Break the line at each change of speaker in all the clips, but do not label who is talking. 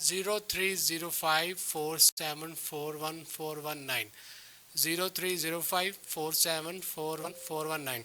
030547414119 030547414119।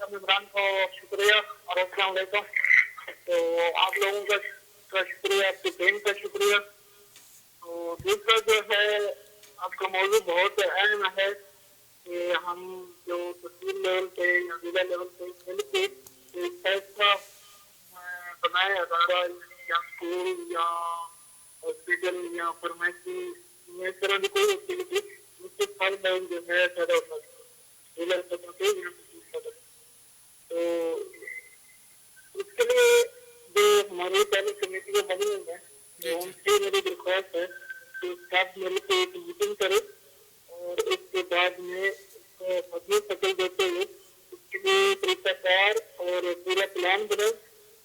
عمران کو شکریہ اور السلام علیکم. تو آپ لوگوں کا شکریہ, آپ کی ٹیم کا شکریہ. تو دوسرا جو ہے آپ کا موضوع بہت اہم ہے کہ ہم جو تحصیل لیول پہ یا ضلع لیول پہ مل کے ایک ایسا بنائے ادارہ یا اسکول یا ہاسپٹل یا فارمیسی یا اس طرح کی کوئی ایکٹیویٹی جس سے ہر لوگ جو ہے پیدا ہو سکتے ضلع سطح پہ یا تحصیل سطح. تو اس کے لیے جو ہماری پہلی کمیٹیاں بنی ہوئی ہیں تو ان سے میری درخواست ہے کہ سب مل کے ایک میٹنگ کرے اور اس کے بعد میں مزید شکل دیتے ہوئے اس کے لیے طریقہ کار اور پورا پلان بنائے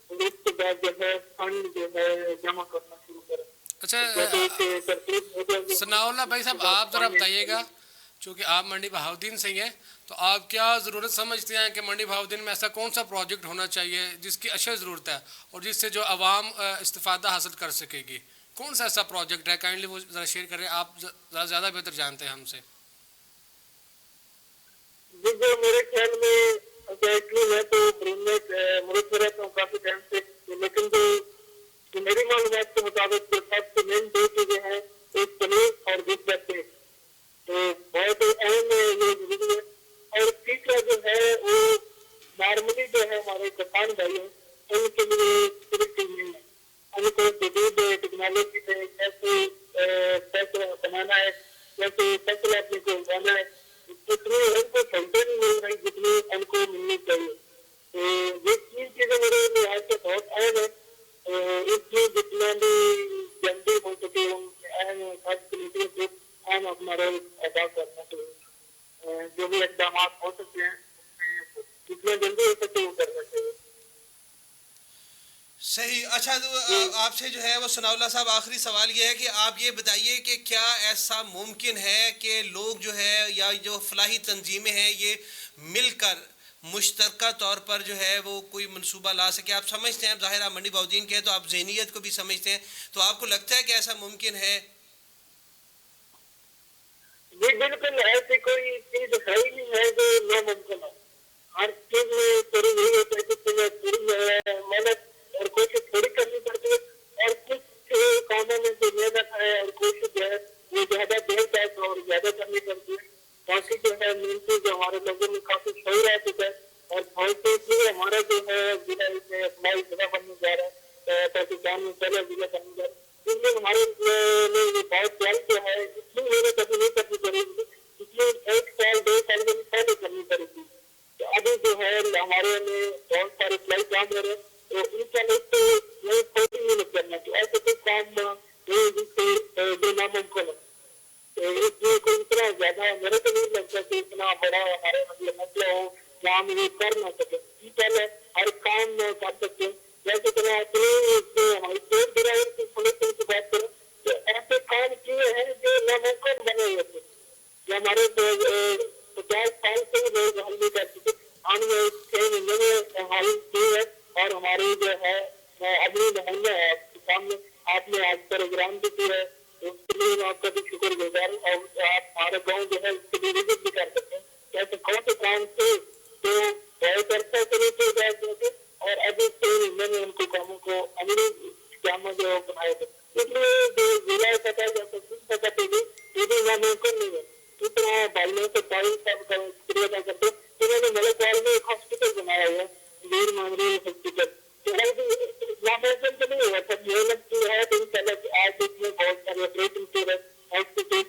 اور اس کے بعد جو ہے فنڈ جو ہے جمع کرنا شروع کریں.
اچھا ثناء اللہ بھائی صاحب, آپ ذرا بتائیے گا, چونکہ آپ منڈی بہاؤالدین سے ہی ہیں, تو آپ کیا ضرورت سمجھتے ہیں کہ منڈی بہاؤالدین میں ایسا کون سا پروجیکٹ ہونا چاہیے جس کی اشد ضرورت ہے اور جس سے جو عوام استفادہ حاصل کر سکے گی؟ کون سا ایسا پروجیکٹ ہے؟ کائنڈلی وہ ذرا شیئر کریں, آپ زیادہ بہتر جانتے ہیں ہم سے.
جی جو میرے خیال میں ایکچولی میں تو ملک میں رہتا ہوں کافی ٹائم سے, لیکن جو میری معلومات کے مطابق سب سے مین دو چیزیں ہیں, ایک پولیس اور دوسرا پیٹ. تو بہت اہم ہے, یہ ضروری ہے. اور تیسرا جو ہے وہ نارملی جو ہے ہمارے کسان بھائی ہیں ان کے لیے سیکورٹی نہیں ہے. ان کو جدید ٹیکنالوجی سے کیسے پیسہ کمانا ہے, کیسے فصل اپنے کو اگانا ہے, اتنی ان کو سہولتیں نہیں مل رہی جتنی ان کو ملنی چاہیے. تو یہ تین چیزیں میرے لحاظ سے بہت اہم ہے. اس لیے جتنا بھی جلدی ہو سکے ان اہم خاص کمیٹیوں سے اہم اپنا رول ادا کرنا چاہیے. جو بھی اقدامات ہو سکتے ہیں جتنا جلدی ہو سکے وہ کرنا چاہیے.
صحیح. اچھا آپ سے جو ہے وہ ثناء اللہ صاحب آخری سوال یہ ہے کہ آپ یہ بتائیے کہ کیا ایسا ممکن ہے کہ لوگ جو ہے یا جو فلاحی تنظیمیں ہیں یہ مل کر مشترکہ طور پر جو ہے وہ کوئی منصوبہ لا سکے؟ آپ سمجھتے ہیں, ظاہر آپ منڈی بہاؤالدین کے ہیں تو آپ ذہنیت کو بھی سمجھتے ہیں, تو آپ کو لگتا ہے کہ ایسا ممکن ہے؟
جی بالکل, ایسی کوئی چیز ہے ہی نہیں ہے جو ناممکن ہے. ہر چیز میں تھوڑی یہی ہوتا ہے کہ تھوڑی محنت اور کوشش تھوڑی کرنی پڑتی ہے, اور کچھ کاموں میں جو محنت ہے اور کوشش جو ہے وہ زیادہ دیر تک اور زیادہ کرنی پڑتی ہے. باقی جو ہے ملتی جو ہمارے لوگوں میں کافی شعور آ چکا ہے اور بہت سے ہمارا جو ہے ضلع سے اپنا ضلع بننے جا رہا ہے, پاکستان میں پہلا ضلع بننے جا رہا ہے. اس لیے ہمارے یہ بہت جلد جو ہے اتنی محنت ابھی نہیں کرنی پڑے گی جتنی ایک سال 2 سال کے پہلے کرنی پڑے گی. تو ابھی جو ہے ہمارے میں بہت سارے فلائی کام ہو رہے ہیں, تو ان کا لوگ تو یہ کوئی محنت کرنا چاہیے. ایسے کوئی کام نہیں جس سے جو ناممکن ہے. تو اس لیے کوئی اتنا زیادہ میرے کو نہیں لگتا کہ اتنا بڑا ہمارے مطلب مسئلہ ہو کہ ہم یہ کر نہ سکیں. پہلے ہر کام کر سکتے ہیں. جیسے کہ میں اپنی ہماری اسٹیٹ ڈرائیور کی پولیس کی بات کروں تو ایسے کام کیے ہیں جو ناممکن بنے ہوئے تھے, جو ہمارے 50 سال سے لوگ حل نہیں کر چکے. ہم نے 6 مہینے میں حل کی ہے, اور ہماری جو ہے اگلی محلہ ہے آپ کے سامنے, آپ نے آج پروگرام بھی کیا ہے, اس کے لیے میں آپ کا بھی شکر گزار ہوں. اور آپ ہمارے گاؤں جو ہے اس کے لیے وزٹ بھی کر سکتے ہیں. ایسے کون سے کام تھے جو بہت عرصہ سے نہیں کیے جا سکتے اور ابھی 6 مہینے میں ان کو کاموں کو عملی جامع جو بنائے تھے. اس لیے جو ضلع سطح یا تحصیل سطح پہ بھی یہ بھی ناممکن نہیں ہے. اس طرح بھائیوں سے تعریف صاحب کا شکریہ ادا کرتے ہیں. انہوں نے میرے خیال میں ایک ہاسپٹل بنایا ہے, غیر معمولی ہاسپٹل. تو ناممکن تو نہیں ہوا تھا, محنت کی ہے تو ان شاء اللہ آج اس میں بہت سارے آپریشن کیے گئے. آج کے ڈیٹ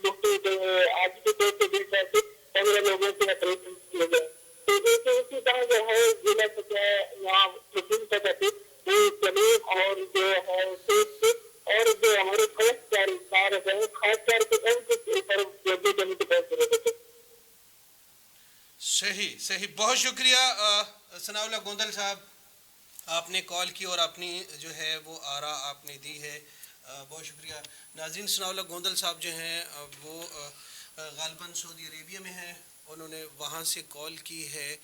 پہ دیکھ رہے تھے 15 لوگوں سے آپریشن کیے گئے. تو اسی طرح جو ہے ضلع سطح یہاں تحصیل سطح پہ وہ تعلیم اور جو ہے اور جو ہمارے خاص طور پہ ان کے اوپر توجہ دینے کی بہت ضرورت ہے.
صحیح. بہت شکریہ ثناء اللہ گوندل صاحب, آپ نے کال کی اور اپنی جو ہے وہ آراء آپ نے دی ہے. بہت شکریہ. ناظرین, ثناء اللہ گوندل صاحب جو ہیں وہ غالباً سعودی عربیہ میں ہیں, انہوں نے وہاں سے کال کی ہے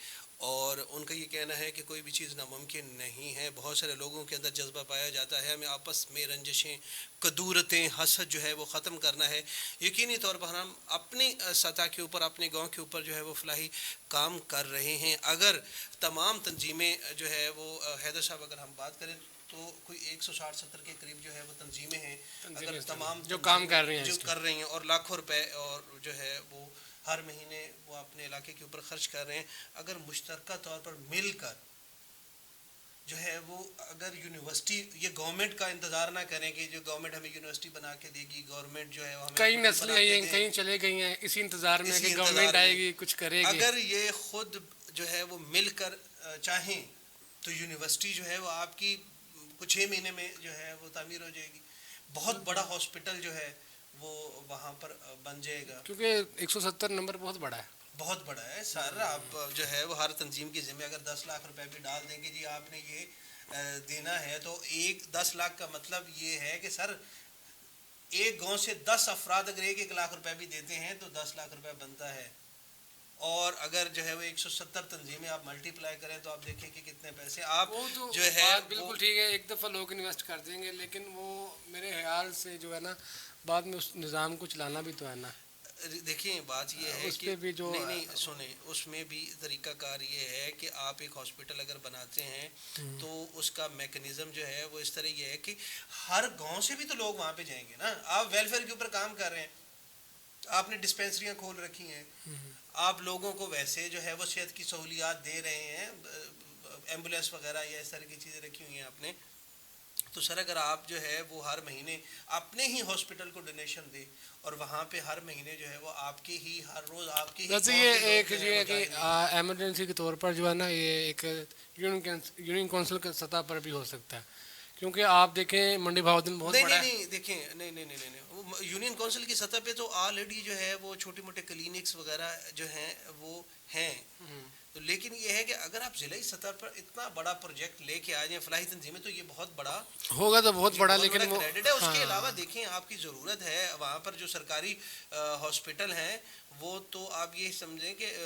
اور ان کا یہ کہنا ہے کہ کوئی بھی چیز ناممکن نہیں ہے. بہت سارے لوگوں کے اندر جذبہ پایا جاتا ہے, ہمیں آپس میں رنجشیں, کدورتیں, حسد جو ہے وہ ختم کرنا ہے. یقینی طور پر ہم اپنی سطح کے اوپر, اپنے گاؤں کے اوپر جو ہے وہ فلاحی کام کر رہے ہیں. اگر تمام تنظیمیں جو ہے وہ, حیدر صاحب اگر ہم بات کریں تو کوئی 160-70 کے قریب جو ہے وہ تنظیمیں ہیں, اگر تمام
جو کام کر رہی ہیں,
جو کر رہی ہیں اور لاکھوں روپے اور جو ہے وہ ہر مہینے وہ اپنے علاقے کے اوپر خرچ کر رہے ہیں, اگر مشترکہ طور پر مل کر جو ہے وہ, اگر یونیورسٹی, یہ گورنمنٹ کا انتظار نہ کریں کہ جو گورنمنٹ ہمیں یونیورسٹی بنا کے دے گی, گورنمنٹ جو ہے وہ ہمیں
کئی نسلیں ہیں, کہیں چلے گئی ہیں اسی انتظار میں کہ گورنمنٹ آئے گی کچھ کرے گی.
اگر یہ خود جو ہے وہ مل کر چاہیں تو یونیورسٹی جو ہے وہ آپ کی کچھ 6 مہینے میں جو ہے وہ تعمیر ہو جائے گی. بہت بڑا ہاسپٹل جو ہے وہ وہاں پر بن جائے گا,
کیونکہ 170 نمبر بہت بڑا ہے,
بہت بڑا ہے سر. آپ جو ہے وہ ہر تنظیم کے ذمہ اگر 10 لاکھ روپے بھی ڈال دیں گے جی آپ نے یہ دینا ہے, تو 10 لاکھ کا مطلب یہ ہے کہ سر ایک گاؤں سے 10 افراد اگر 1 لاکھ روپے بھی دیتے ہیں تو 10 لاکھ روپے بنتا ہے. اور اگر جو ہے وہ 170 تنظیمیں آپ ملٹی پلائی کریں تو آپ دیکھیں کہ کتنے پیسے آپ جو ہے
بالکل ٹھیک ہے, ایک دفعہ لوگ انویسٹ کر دیں گے, لیکن وہ میرے خیال سے جو ہے نا بعد میں اس نظام کو چلانا بھی تو ہے نا.
دیکھیں بات یہ ہے
اس
کہ
پہ بھی جو
نہیں سنیں, اس میں بھی طریقہ کار یہ ہے کہ آپ ایک ہاسپٹل اگر بناتے ہیں تو اس کا میکنزم جو ہے وہ اس طرح یہ ہے کہ ہر گاؤں سے بھی تو لوگ وہاں پہ جائیں گے نا. آپ ویلفیئر کے اوپر کام کر رہے ہیں, آپ نے ڈسپینسریاں کھول رکھی ہیں, آپ لوگوں کو ویسے جو ہے وہ صحت کی سہولیات دے رہے ہیں, ایمبولینس وغیرہ یا اس طرح کی چیزیں رکھی ہوئی ہیں آپ نے, تو سر اگر آپ جو ہے وہ ہر مہینے اپنے ہی ہاسپٹل کو ڈونیشن دے اور وہاں پہ ہر مہینے جو ہے وہ آپ کے ہی ہر روز آپ کے ہی
ویسے یہ ایک یہ ہے کہ ایمرجنسی کے طور پر جو ہے نا یہ ایک یونین کونسل کے سطح پر بھی ہو سکتا ہے, کیونکہ آپ دیکھیں منڈی بہاؤدین بہت بڑا ہے.
نہیں دیکھیں, نہیں یونین کونسل کی سطح پہ تو آلریڈی جو ہے وہ چھوٹے موٹے کلینکس وغیرہ جو ہیں وہ ہیں, تو لیکن یہ ہے کہ اگر آپ ضلعی سطح پر اتنا بڑا پروجیکٹ لے کے آ جائیں فلاحی تنظیمیں, تو یہ بہت بڑا
ہوگا, تو بہت بڑا, لیکن وہ
کریڈٹ ہے. اس کے علاوہ دیکھیں آپ کی ضرورت ہے وہاں پر جو سرکاری ہاسپٹل ہیں وہ تو آپ یہ سمجھیں کہ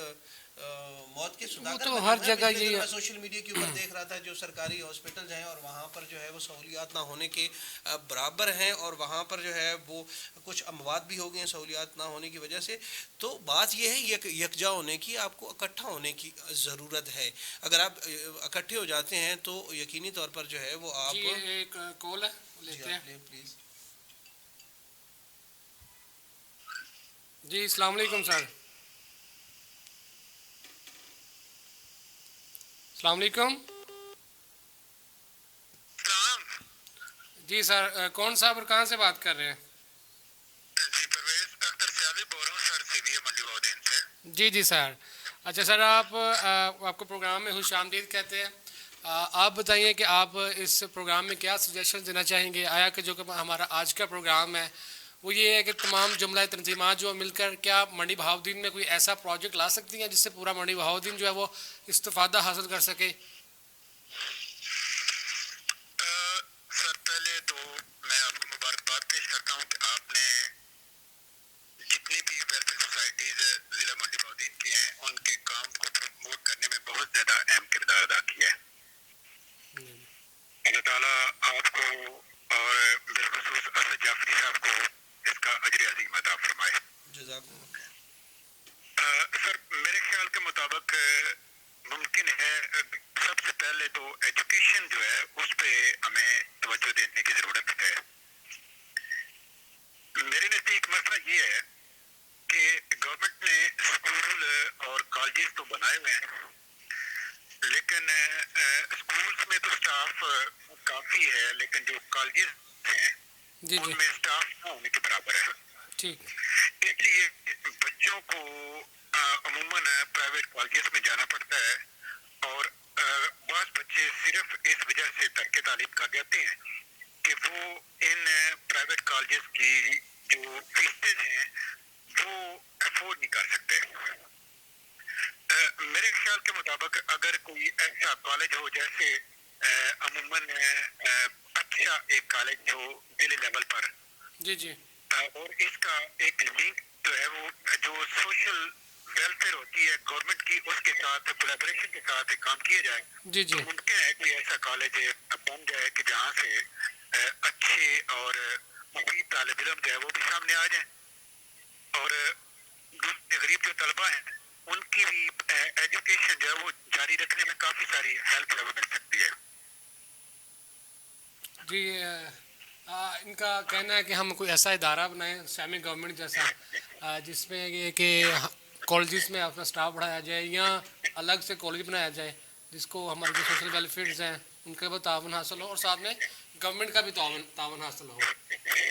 موت کے سوداگر
تو ہر جگہ یہ
میں سوشل میڈیا کے اوپر دیکھ رہا تھا جو سرکاری ہاسپٹل ہیں اور وہاں پر جو ہے وہ سہولیات نہ ہونے کے برابر ہیں, اور وہاں پر جو ہے وہ کچھ اموات بھی ہو گئے ہیں سہولیات نہ ہونے کی وجہ سے. تو بات یہ ہے یکجا ہونے کی, آپ کو اکٹھا ہونے کی ضرورت ہے. اگر آپ اکٹھے ہو جاتے ہیں تو یقینی طور پر جو ہے وہ آپ
ایک کال ہے لیتے ہیں.
پلیز.
جی السلام علیکم سر. السلام علیکم. جی سر, کون صاحب اور کہاں سے بات کر رہے ہیں؟
جی پرویز اختر سیالی بول رہا ہوں سر, سی بی اے منڈی بہاؤدین سے.
جی جی سر. اچھا سر, آپ کو پروگرام میں خوش آمدید کہتے ہیں. آپ بتائیے کہ آپ اس پروگرام میں کیا سجیشن دینا چاہیں گے. آیا کہ جو کہ ہمارا آج کا پروگرام ہے وہ یہ ہے کہ تمام جملہ تنظیمات جو مل کر کیا منڈی بہاؤدین میں کوئی ایسا پروجیکٹ لا سکتی ہیں جس سے پورا منڈی بہاؤدین جو ہے وہ استفادہ حاصل کر سکے؟
سر پہلے تو میں آپ کو مبارکباد پیش کرتا ہوں کہ آپ نے جتنی بھی ویلفیئر سوسائٹیز ضلع منڈی بہاؤدین کی ہیں ان کے کام کو پروموٹ کرنے میں بہت زیادہ اہم کردار ادا کیا ہے. اللہ تعالیٰ آپ کو اور بالخصوص اسد جعفری صاحب کو اس کا اجر عظیم عطا فرمائے. سر میرے خیال کے مطابق ممکن ہے سب سے پہلے تو ایجوکیشن جو ہے اس پہ ہمیں توجہ دینے کی ضرورت ہے. میرے نزدیک مسئلہ یہ ہے کہ گورنمنٹ نے اسکول اور کالجز تو بنائے ہوئے ہیں لیکن اسکولس میں تو اسٹاف کافی ہے, لیکن جو کالجز ہیں ان میں اسٹاف نہ ہونے کے برابر ہے. اس لیے بچوں کو عموماً پرائیویٹ کالجز میں جانا پڑتا ہے, اور بعض بچے صرف اس وجہ سے ترک تعلیم کر جاتے ہیں کہ وہ ان پرائیویٹ کالجز کی جو فیسز ہیں وہ افورڈ نہیں کر سکتے. میرے خیال کے مطابق اگر کوئی ایسا کالج ہو جیسے عموماً اچھا ایک کالج ہو ضلع لیول پر, اور اس کا ایک لنک جو ہے وہ جو سوشل ویلفیئر ہوتی ہے گورنمنٹ کی، اس کے ساتھ کولیبریشن کے ساتھ کام کیا جائے
جی
تو
جی
ممکن ہے کوئی ایسا کالج بن جائے کہ جہاں سے اچھے اور مفید طالب علم جو ہے وہ بھی سامنے آ جائیں، اور دوسرے غریب جو طلبہ ہیں ان کی بھی ایجوکیشن جو ہے وہ جاری رکھنے میں کافی ساری ہیلپ جو ہے وہ مل سکتی ہے.
جی ان کا کہنا ہے کہ ہم کوئی ایسا ادارہ بنائیں سیمی گورنمنٹ جیسا جس میں یہ کہ کالجز میں اپنا اسٹاف بڑھایا جائے یا الگ سے کالج بنایا جائے جس کو ہمارے جو سوشل ویلفیئرز ہیں ان کا بھی تعاون حاصل ہو اور ساتھ میں گورنمنٹ کا بھی تعاون حاصل ہو،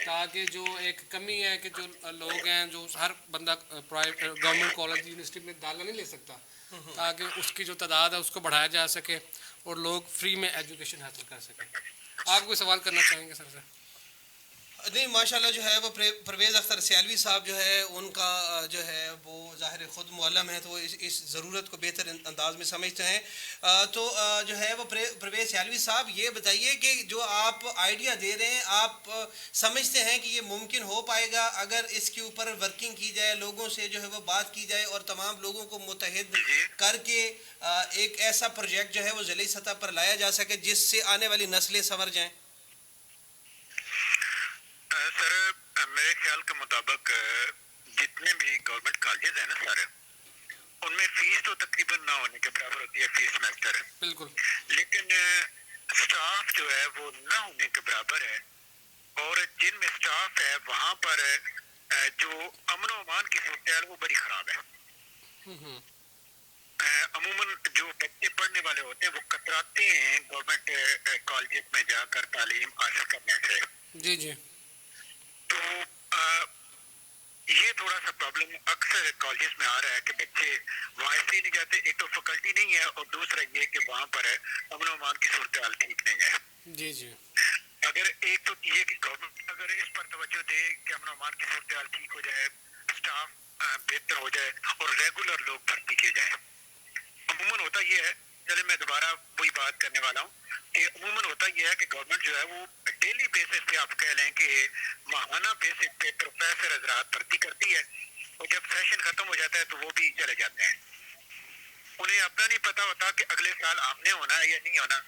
تاکہ جو ایک کمی ہے کہ جو لوگ ہیں جو ہر بندہ گورنمنٹ کالج یونیورسٹی میں داخلہ نہیں لے سکتا، تاکہ اس کی جو تعداد ہے اس کو بڑھایا جا سکے اور لوگ فری میں ایجوکیشن حاصل کر سکیں. آپ کوئی سوال کرنا چاہیں گے سر سے؟
نہیں ماشاءاللہ جو ہے وہ پرویز اختر سیالوی صاحب جو ہے ان کا جو ہے وہ ظاہر خود معلم ہے تو وہ اس ضرورت کو بہتر انداز میں سمجھتے ہیں. تو جو ہے وہ پرویز سیالوی صاحب یہ بتائیے کہ جو آپ آئیڈیا دے رہے ہیں آپ سمجھتے ہیں کہ یہ ممکن ہو پائے گا اگر اس کے اوپر ورکنگ کی جائے، لوگوں سے جو ہے وہ بات کی جائے اور تمام لوگوں کو متحد کر کے ایک ایسا پروجیکٹ جو ہے وہ ضلعی سطح پر لایا جا سکے جس سے آنے والی نسلیں سنور جائیں؟
سر میرے خیال کے مطابق جتنے بھی گورنمنٹ کالجز ہیں نا سر، ان میں فیس تو تقریباً نہ ہونے کے برابر ہوتی ہے فی سیمسٹر،
بالکل،
لیکن اسٹاف جو ہے وہ نہ ہونے کے برابر ہے، اور جن میں اسٹاف ہے وہاں پر جو امن و امان کی صورتحال وہ بڑی خراب ہے. عموماً جو بچے پڑھنے والے ہوتے ہیں وہ کتراتے ہیں گورنمنٹ کالجز میں جا کر تعلیم حاصل کرنے سے.
جی جی
تو یہ تھوڑا سا پرابلم اکثر کالجز میں آ رہا ہے کہ بچے وہاں اس لیے نہیں جاتے، ایک تو فیکلٹی نہیں ہے اور دوسرا یہ کہ وہاں پر امن و امان کی صورتحال ٹھیک نہیں ہے.
جی جی
اگر ایک تو یہ کہ گورنمنٹ اگر اس پر توجہ دے کہ امن و امان کی صورتحال ٹھیک ہو جائے، اسٹاف بہتر ہو جائے اور ریگولر لوگ بھرتی کیے جائیں. عموماً ہوتا یہ ہے، چلے میں دوبارہ وہی بات کرنے والا ہوں کہ عموماً ہوتا یہ ہے کہ گورنمنٹ جو ہے وہ ڈیلی بیسس پہ آپ کہہ لیں کہ ماہانہ بیسس پہ پروفیسر حضرات بھرتی کرتی ہے، اور جب سیشن ختم ہو جاتا ہے تو وہ بھی چلے جاتے ہیں. انہیں اپنا نہیں پتا ہوتا کہ اگلے سال آپ نے ہونا ہے یا نہیں ہونا،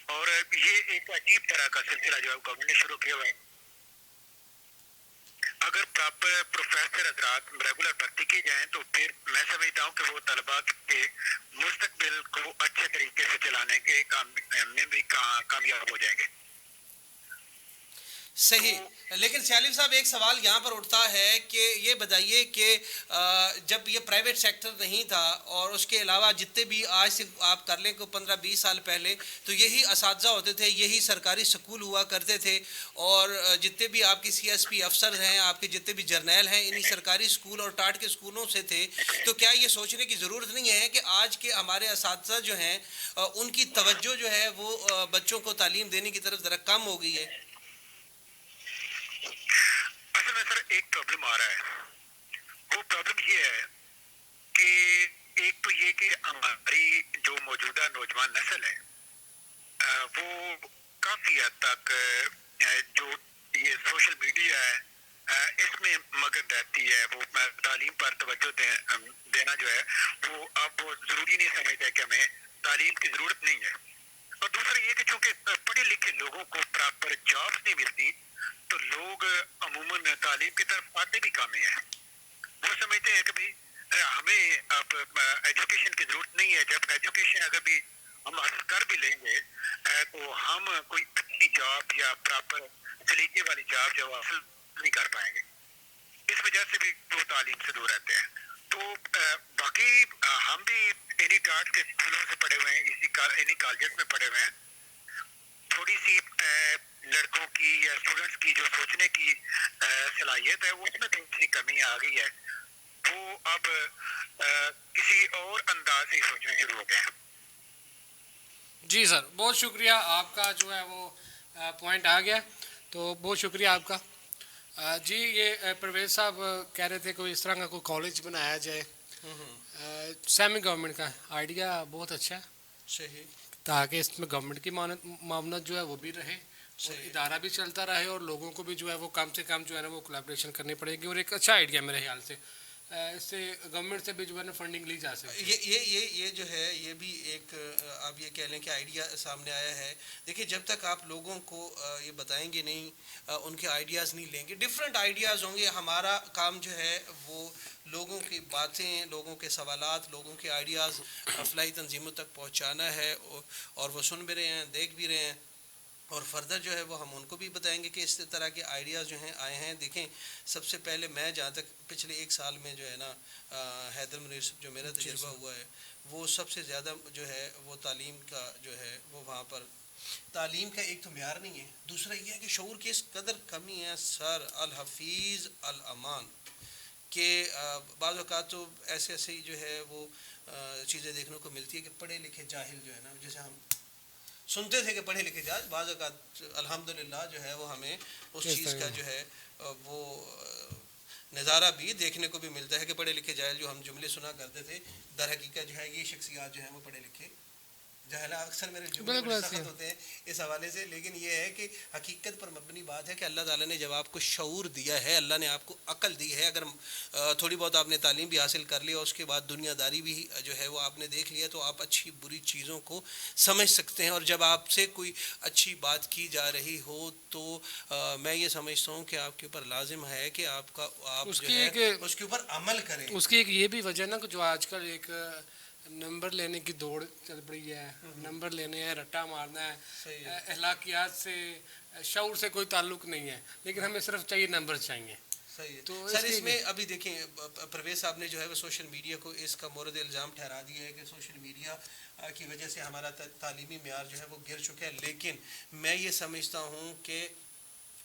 اور یہ ایک عجیب طرح کا سلسلہ جو ہے گورنمنٹ نے شروع کیا ہوا ہے. اگر پراپر پروفیسر حضرات ریگولر بھرتی کی جائیں تو پھر میں سمجھتا ہوں کہ وہ طلباء کے مستقبل کو اچھے طریقے سے چلانے کے کام میں بھی کامیاب ہو جائیں گے.
صحیح. لیکن سیالم صاحب ایک سوال یہاں پر اٹھتا ہے کہ یہ بتائیے کہ جب یہ پرائیویٹ سیکٹر نہیں تھا اور اس کے علاوہ جتنے بھی آج سے آپ کر لیں کہ 15-20 سال پہلے تو یہی اساتذہ ہوتے تھے، یہی سرکاری سکول ہوا کرتے تھے، اور جتنے بھی آپ کی سی ایس پی افسر ہیں، آپ کے جتنے بھی جرنیل ہیں، انہی سرکاری سکول اور ٹاٹ کے سکولوں سے تھے. تو کیا یہ سوچنے کی ضرورت نہیں ہے کہ آج کے ہمارے اساتذہ جو ہیں ان کی توجہ جو ہے وہ بچوں کو تعلیم دینے کی طرف ذرا کم ہو گئی ہے؟
اصل میں سر ایک پرابلم آ رہا ہے، وہ پرابلم یہ ہے کہ ایک تو یہ کہ ہماری جو موجودہ نوجوان نسل ہے وہ کافی حد تک جو یہ سوشل میڈیا ہے اس میں مگن رہتی ہے. وہ تعلیم پر توجہ دینا جو ہے وہ اب ضروری نہیں سمجھتا ہے کہ ہمیں تعلیم کی ضرورت نہیں ہے. اور دوسرا یہ کہ چونکہ پڑھے لکھے لوگوں کو پراپر جابس نہیں ملتی تو لوگ عموماً تعلیم کی طرف آتے بھی کم ہیں. وہ سمجھتے ہیں کہ بھائی ہمیں اب ایجوکیشن کی ضرورت نہیں ہے. جب ایجوکیشن اگر بھی ہم حاصل کر بھی لیں گے تو ہم کوئی اچھی جاب یا پراپر سلیقے والی جاب جو حاصل نہیں کر پائیں گے. اس وجہ سے بھی وہ تعلیم سے دور رہتے ہیں. تو باقی ہم بھی انہی ٹاٹ کے اسکولوں سے پڑھے ہوئے ہیں، انہی کالجز میں پڑھے ہوئے ہیں. تھوڑی سی لڑکوں کی یا اسٹوڈنٹس کی جو سوچنے کی صلاحیت ہے اس میں تھوڑی سی کمی آ گئی ہے. وہ اب کسی اور انداز سے سوچنا شروع ہو گئے ہیں.
جی سر، بہت شکریہ، آپ کا جو ہے وہ پوائنٹ آ گیا، تو بہت شکریہ آپ کا. جی یہ پرویز صاحب کہہ رہے تھے کوئی اس طرح کا کوئی کالج بنایا جائے. سیمی گورنمنٹ کا آئیڈیا بہت اچھا ہے.
صحیح.
تاکہ اس میں گورنمنٹ کی معاونت جو ہے وہ بھی رہے اور ادارہ بھی چلتا رہے اور لوگوں کو بھی جو ہے وہ کم سے کم جو ہے نا وہ کولیبریشن کرنی پڑے گی، اور ایک اچھا آئیڈیا میرے خیال سے. اس سے گورنمنٹ سے بھی جو ہے نا فنڈنگ لی جا سکتی ہے.
یہ جو ہے یہ بھی ایک آپ یہ کہہ لیں کہ آئیڈیا سامنے آیا ہے. دیکھیے جب تک آپ لوگوں کو یہ بتائیں گے نہیں, ان کے آئیڈیاز نہیں لیں گے, ڈفرینٹ آئیڈیاز ہوں گے. ہمارا کام جو ہے وہ لوگوں کی باتیں, لوگوں کے سوالات, لوگوں کے آئیڈیاز فلاحی تنظیموں تک پہنچانا ہے, اور وہ سن بھی رہے ہیں, دیکھ بھی رہے ہیں, اور فردر جو ہے وہ ہم ان کو بھی بتائیں گے کہ اس طرح کے آئیڈیاز جو ہیں آئے ہیں. دیکھیں سب سے پہلے میں جہاں تک پچھلے 1 سال میں جو ہے نا حیدر منیر جو میرا تجربہ ہوا ہے, وہ سب سے زیادہ جو ہے وہ تعلیم کا جو ہے وہ وہاں پر تعلیم کا ایک تو معیار نہیں ہے, دوسرا یہ ہے کہ شعور کی اس قدر کمی ہے سر الحفیظ الامان کہ بعض اوقات تو ایسے ایسے ہی جو ہے وہ چیزیں دیکھنے کو ملتی ہے کہ پڑھے لکھے جاہل جو ہے نا, جیسے ہم سنتے تھے کہ پڑھے لکھے جاہل, بعض اوقات الحمدللہ جو ہے وہ ہمیں اس چیز کا جو ہے وہ نظارہ بھی دیکھنے کو بھی ملتا ہے کہ پڑھے لکھے جاہل جو ہم جملے سنا کرتے تھے, در حقیقت جو ہے یہ شخصیات جو ہیں وہ پڑھے لکھے جاہل. اکثر میرے جملے بڑے سخت ہوتے ہیں اس حوالے سے, لیکن یہ ہے کہ حقیقت پر مبنی بات ہے کہ اللہ تعالیٰ نے جب آپ کو شعور دیا ہے, اللہ نے آپ کو عقل دی ہے, اگر تھوڑی بہت آپ نے تعلیم بھی حاصل کر لی اور اس کے بعد دنیا داری بھی جو ہے وہ آپ نے دیکھ لیا, تو آپ اچھی بری چیزوں کو سمجھ سکتے ہیں. اور جب آپ سے کوئی اچھی بات کی جا رہی ہو تو میں یہ سمجھتا ہوں کہ آپ کے اوپر لازم ہے کہ آپ جو ہے اس کے اوپر عمل کریں.
اس کی ایک یہ بھی وجہ نا کہ جو آج کل ایک نمبر لینے کی دوڑ چل پڑی ہے, نمبر لینے ہیں, رٹا مارنا ہے, اخلاقیات سے شعور سے کوئی تعلق نہیں ہے, لیکن ہمیں صرف چاہیے نمبر چاہیے.
صحیح تو سر اس میں ابھی دیکھیں پرویز صاحب نے جو ہے وہ سوشل میڈیا کو اس کا مورد الزام ٹھہرا دیا ہے کہ سوشل میڈیا کی وجہ سے ہمارا تعلیمی معیار جو ہے وہ گر چکا ہے. لیکن میں یہ سمجھتا ہوں کہ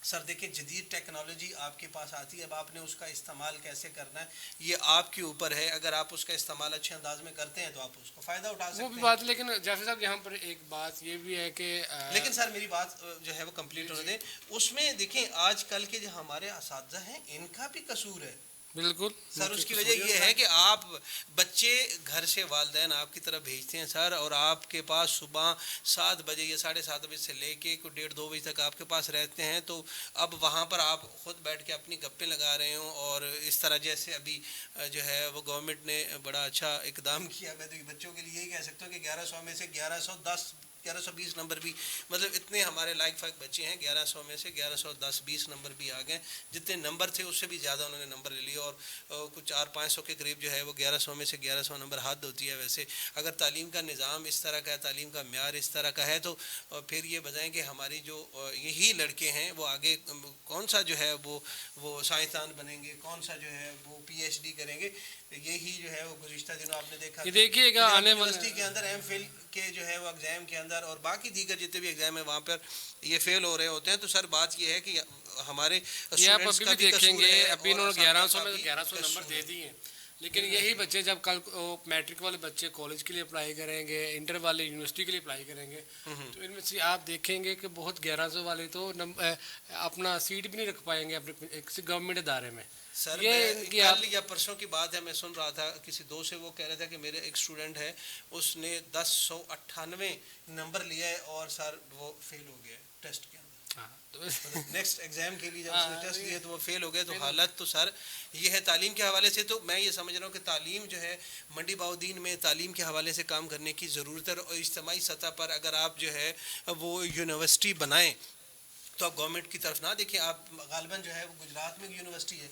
سر دیکھیں جدید ٹیکنالوجی آپ کے پاس آتی ہے, اب آپ نے اس کا استعمال کیسے کرنا ہے یہ آپ کے اوپر ہے. اگر آپ اس کا استعمال اچھے انداز میں کرتے ہیں تو آپ اس کو فائدہ اٹھا سکتے ہیں.
وہ بھی بات, لیکن جعفر صاحب یہاں پر ایک بات یہ بھی ہے کہ
لیکن سر میری بات جو ہے وہ کمپلیٹ ہونے دیں. اس میں دیکھیں آج کل کے جو ہمارے اساتذہ ہیں ان کا بھی قصور ہے.
بالکل
سر اس کی وجہ یہ ہے کہ آپ بچے گھر سے والدین آپ کی طرف بھیجتے ہیں سر, اور آپ کے پاس صبح 7 بجے یا 7:30 بجے سے لے کے 1:30-2 بجے تک آپ کے پاس رہتے ہیں. تو اب وہاں پر آپ خود بیٹھ کے اپنی گپیں لگا رہے ہوں, اور اس طرح جیسے ابھی جو ہے وہ گورنمنٹ نے بڑا اچھا اقدام کیا. میں تو بچوں کے لیے یہی کہہ سکتا ہوں کہ 1100 میں سے 1120 نمبر بھی, مطلب اتنے ہمارے لائق فائق بچے ہیں, 1100 میں سے 1110-20 نمبر بھی آ گئے. جتنے نمبر تھے اس سے بھی زیادہ انہوں نے نمبر لے لیے, اور کچھ 400-500 کے قریب جو ہے وہ 1100 میں سے 1100 نمبر حد ہوتی ہے. ویسے اگر تعلیم کا نظام اس طرح کا ہے, تعلیم کا معیار اس طرح کا ہے, تو پھر یہ بتائیں کہ ہماری جو یہی لڑکے ہیں وہ آگے کون سا جو ہے وہ سائنسدان بنیں گے, کون سا جو ہے وہ PhD کریں گے. یہی جو ہے وہ گزشتہ دنوں آپ نے دیکھا
دیکھیے گا آنے
یونیورسٹی کے اندر M.Phil کے جو ہے وہ ایگزام کے اندر اور باقی دیگر جتنے بھی ایگزام ہیں وہاں پر یہ فیل ہو رہے ہوتے ہیں. تو سر بات یہ ہے کہ ہمارے
آپ ابھی بھی دیکھیں گے, ابھی انہوں نے 1100 میں 1100 نمبر دے دیے ہیں, لیکن یہی بچے جب کل میٹرک والے بچے کالج کے لیے اپلائی کریں گے, انٹر والے یونیورسٹی کے لیے اپلائی کریں گے, تو ان میں سے آپ دیکھیں گے کہ بہت 1100 والے تو اپنا سیٹ بھی نہیں رکھ پائیں گے اپنے کسی گورنمنٹ ادارے میں.
سر کل یا پرسوں کی بات ہے, میں سن رہا تھا کسی دوست سے, وہ کہہ رہا تھا کہ میرے ایک اسٹوڈنٹ ہے, اس نے 1098 نمبر لیا ہے اور سر وہ فیل ہو گیا ٹیسٹ کے اندر. نیکسٹ ایگزام کے لیے جب اس نے ٹیسٹ لیا تو وہ فیل ہو گئے. تو حالت تو سر یہ ہے تعلیم کے حوالے سے. تو میں یہ سمجھ رہا ہوں کہ تعلیم جو ہے منڈی بہاؤالدین میں تعلیم کے حوالے سے کام کرنے کی ضرورت ہے, اور اجتماعی سطح پر اگر آپ جو ہے وہ یونیورسٹی بنائیں تو آپ گورنمنٹ کی طرف نہ دیکھیں. آپ غالباً جو ہے وہ گجرات میں یونیورسٹی ہے,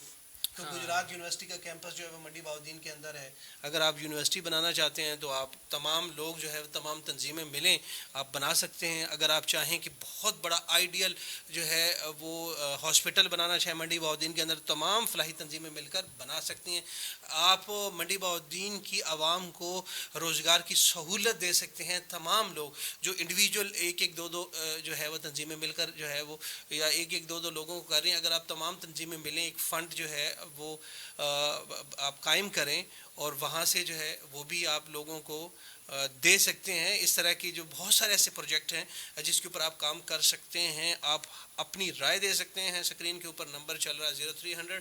تو گجرات یونیورسٹی کا کیمپس جو ہے وہ منڈی بہاؤالدین کے اندر ہے. اگر آپ یونیورسٹی بنانا چاہتے ہیں تو آپ تمام لوگ جو ہے تمام تنظیمیں ملیں, آپ بنا سکتے ہیں. اگر آپ چاہیں کہ بہت بڑا آئیڈیل جو ہے وہ ہاسپٹل بنانا چاہیں منڈی بہاؤالدین کے اندر, تمام فلاحی تنظیمیں مل کر بنا سکتی ہیں. آپ منڈی بہاؤالدین کی عوام کو روزگار کی سہولت دے سکتے ہیں. تمام لوگ جو انڈیویجول ایک دو جو ہے وہ تنظیمیں مل کر جو ہے وہ یا ایک دو لوگوں کو کر رہی ہیں, اگر آپ تمام تنظیمیں ملیں, ایک فنڈ جو ہے وہ آپ قائم کریں اور وہاں سے جو ہے وہ بھی آپ لوگوں کو دے سکتے ہیں. اس طرح کی جو بہت سارے ایسے پروجیکٹ ہیں جس کے اوپر آپ کام کر سکتے ہیں. آپ اپنی رائے دے سکتے ہیں. اسکرین کے اوپر نمبر چل رہا ہے 0300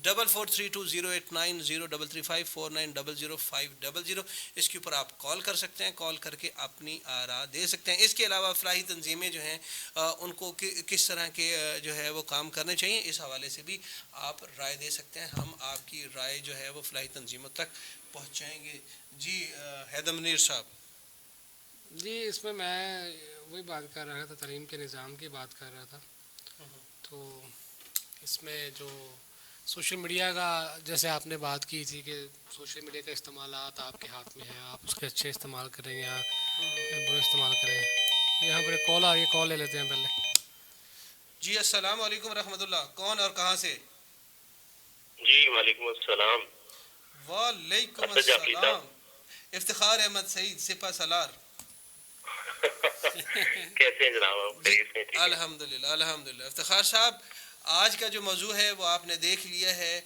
4432 089 035495 00500. اس کے اوپر آپ کال کر سکتے ہیں. کال کر کے اپنی آراء دے سکتے ہیں. اس کے علاوہ فلاحی تنظیمیں جو ہیں ان کو کس طرح کے جو ہے وہ کام کرنے چاہیے, اس حوالے سے بھی آپ رائے دے سکتے ہیں. ہم آپ کی رائے جو ہے وہ فلاحی تنظیموں تک پہنچائیں گے. جی حیدر منیر صاحب.
جی اس میں وہی بات کر رہا تھا, تعلیم کے نظام کی بات کر رہا تھا. تو اس میں جو سوشل میڈیا کا, جیسے آپ نے بات کی تھی کہ سوشل میڈیا کا استعمالات آپ کے ہاتھ میں ہیں, آپ اس کے اچھے استعمال کریں یا برے استعمال کریں. یہاں پر ایک کال آ رہی ہے, کال لے لیتے ہیں پہلے.
جی السلام علیکم ورحمۃ اللہ. کون اور کہاں سے؟
جی وعلیکم السلام.
وعلیکم السلام. افتخار احمد سعید سپہ سالار.
کیسے ہیں جناب؟
الحمدللہ الحمدللہ. افتخار صاحب, آج کا جو موضوع ہے وہ آپ نے دیکھ لیا ہے.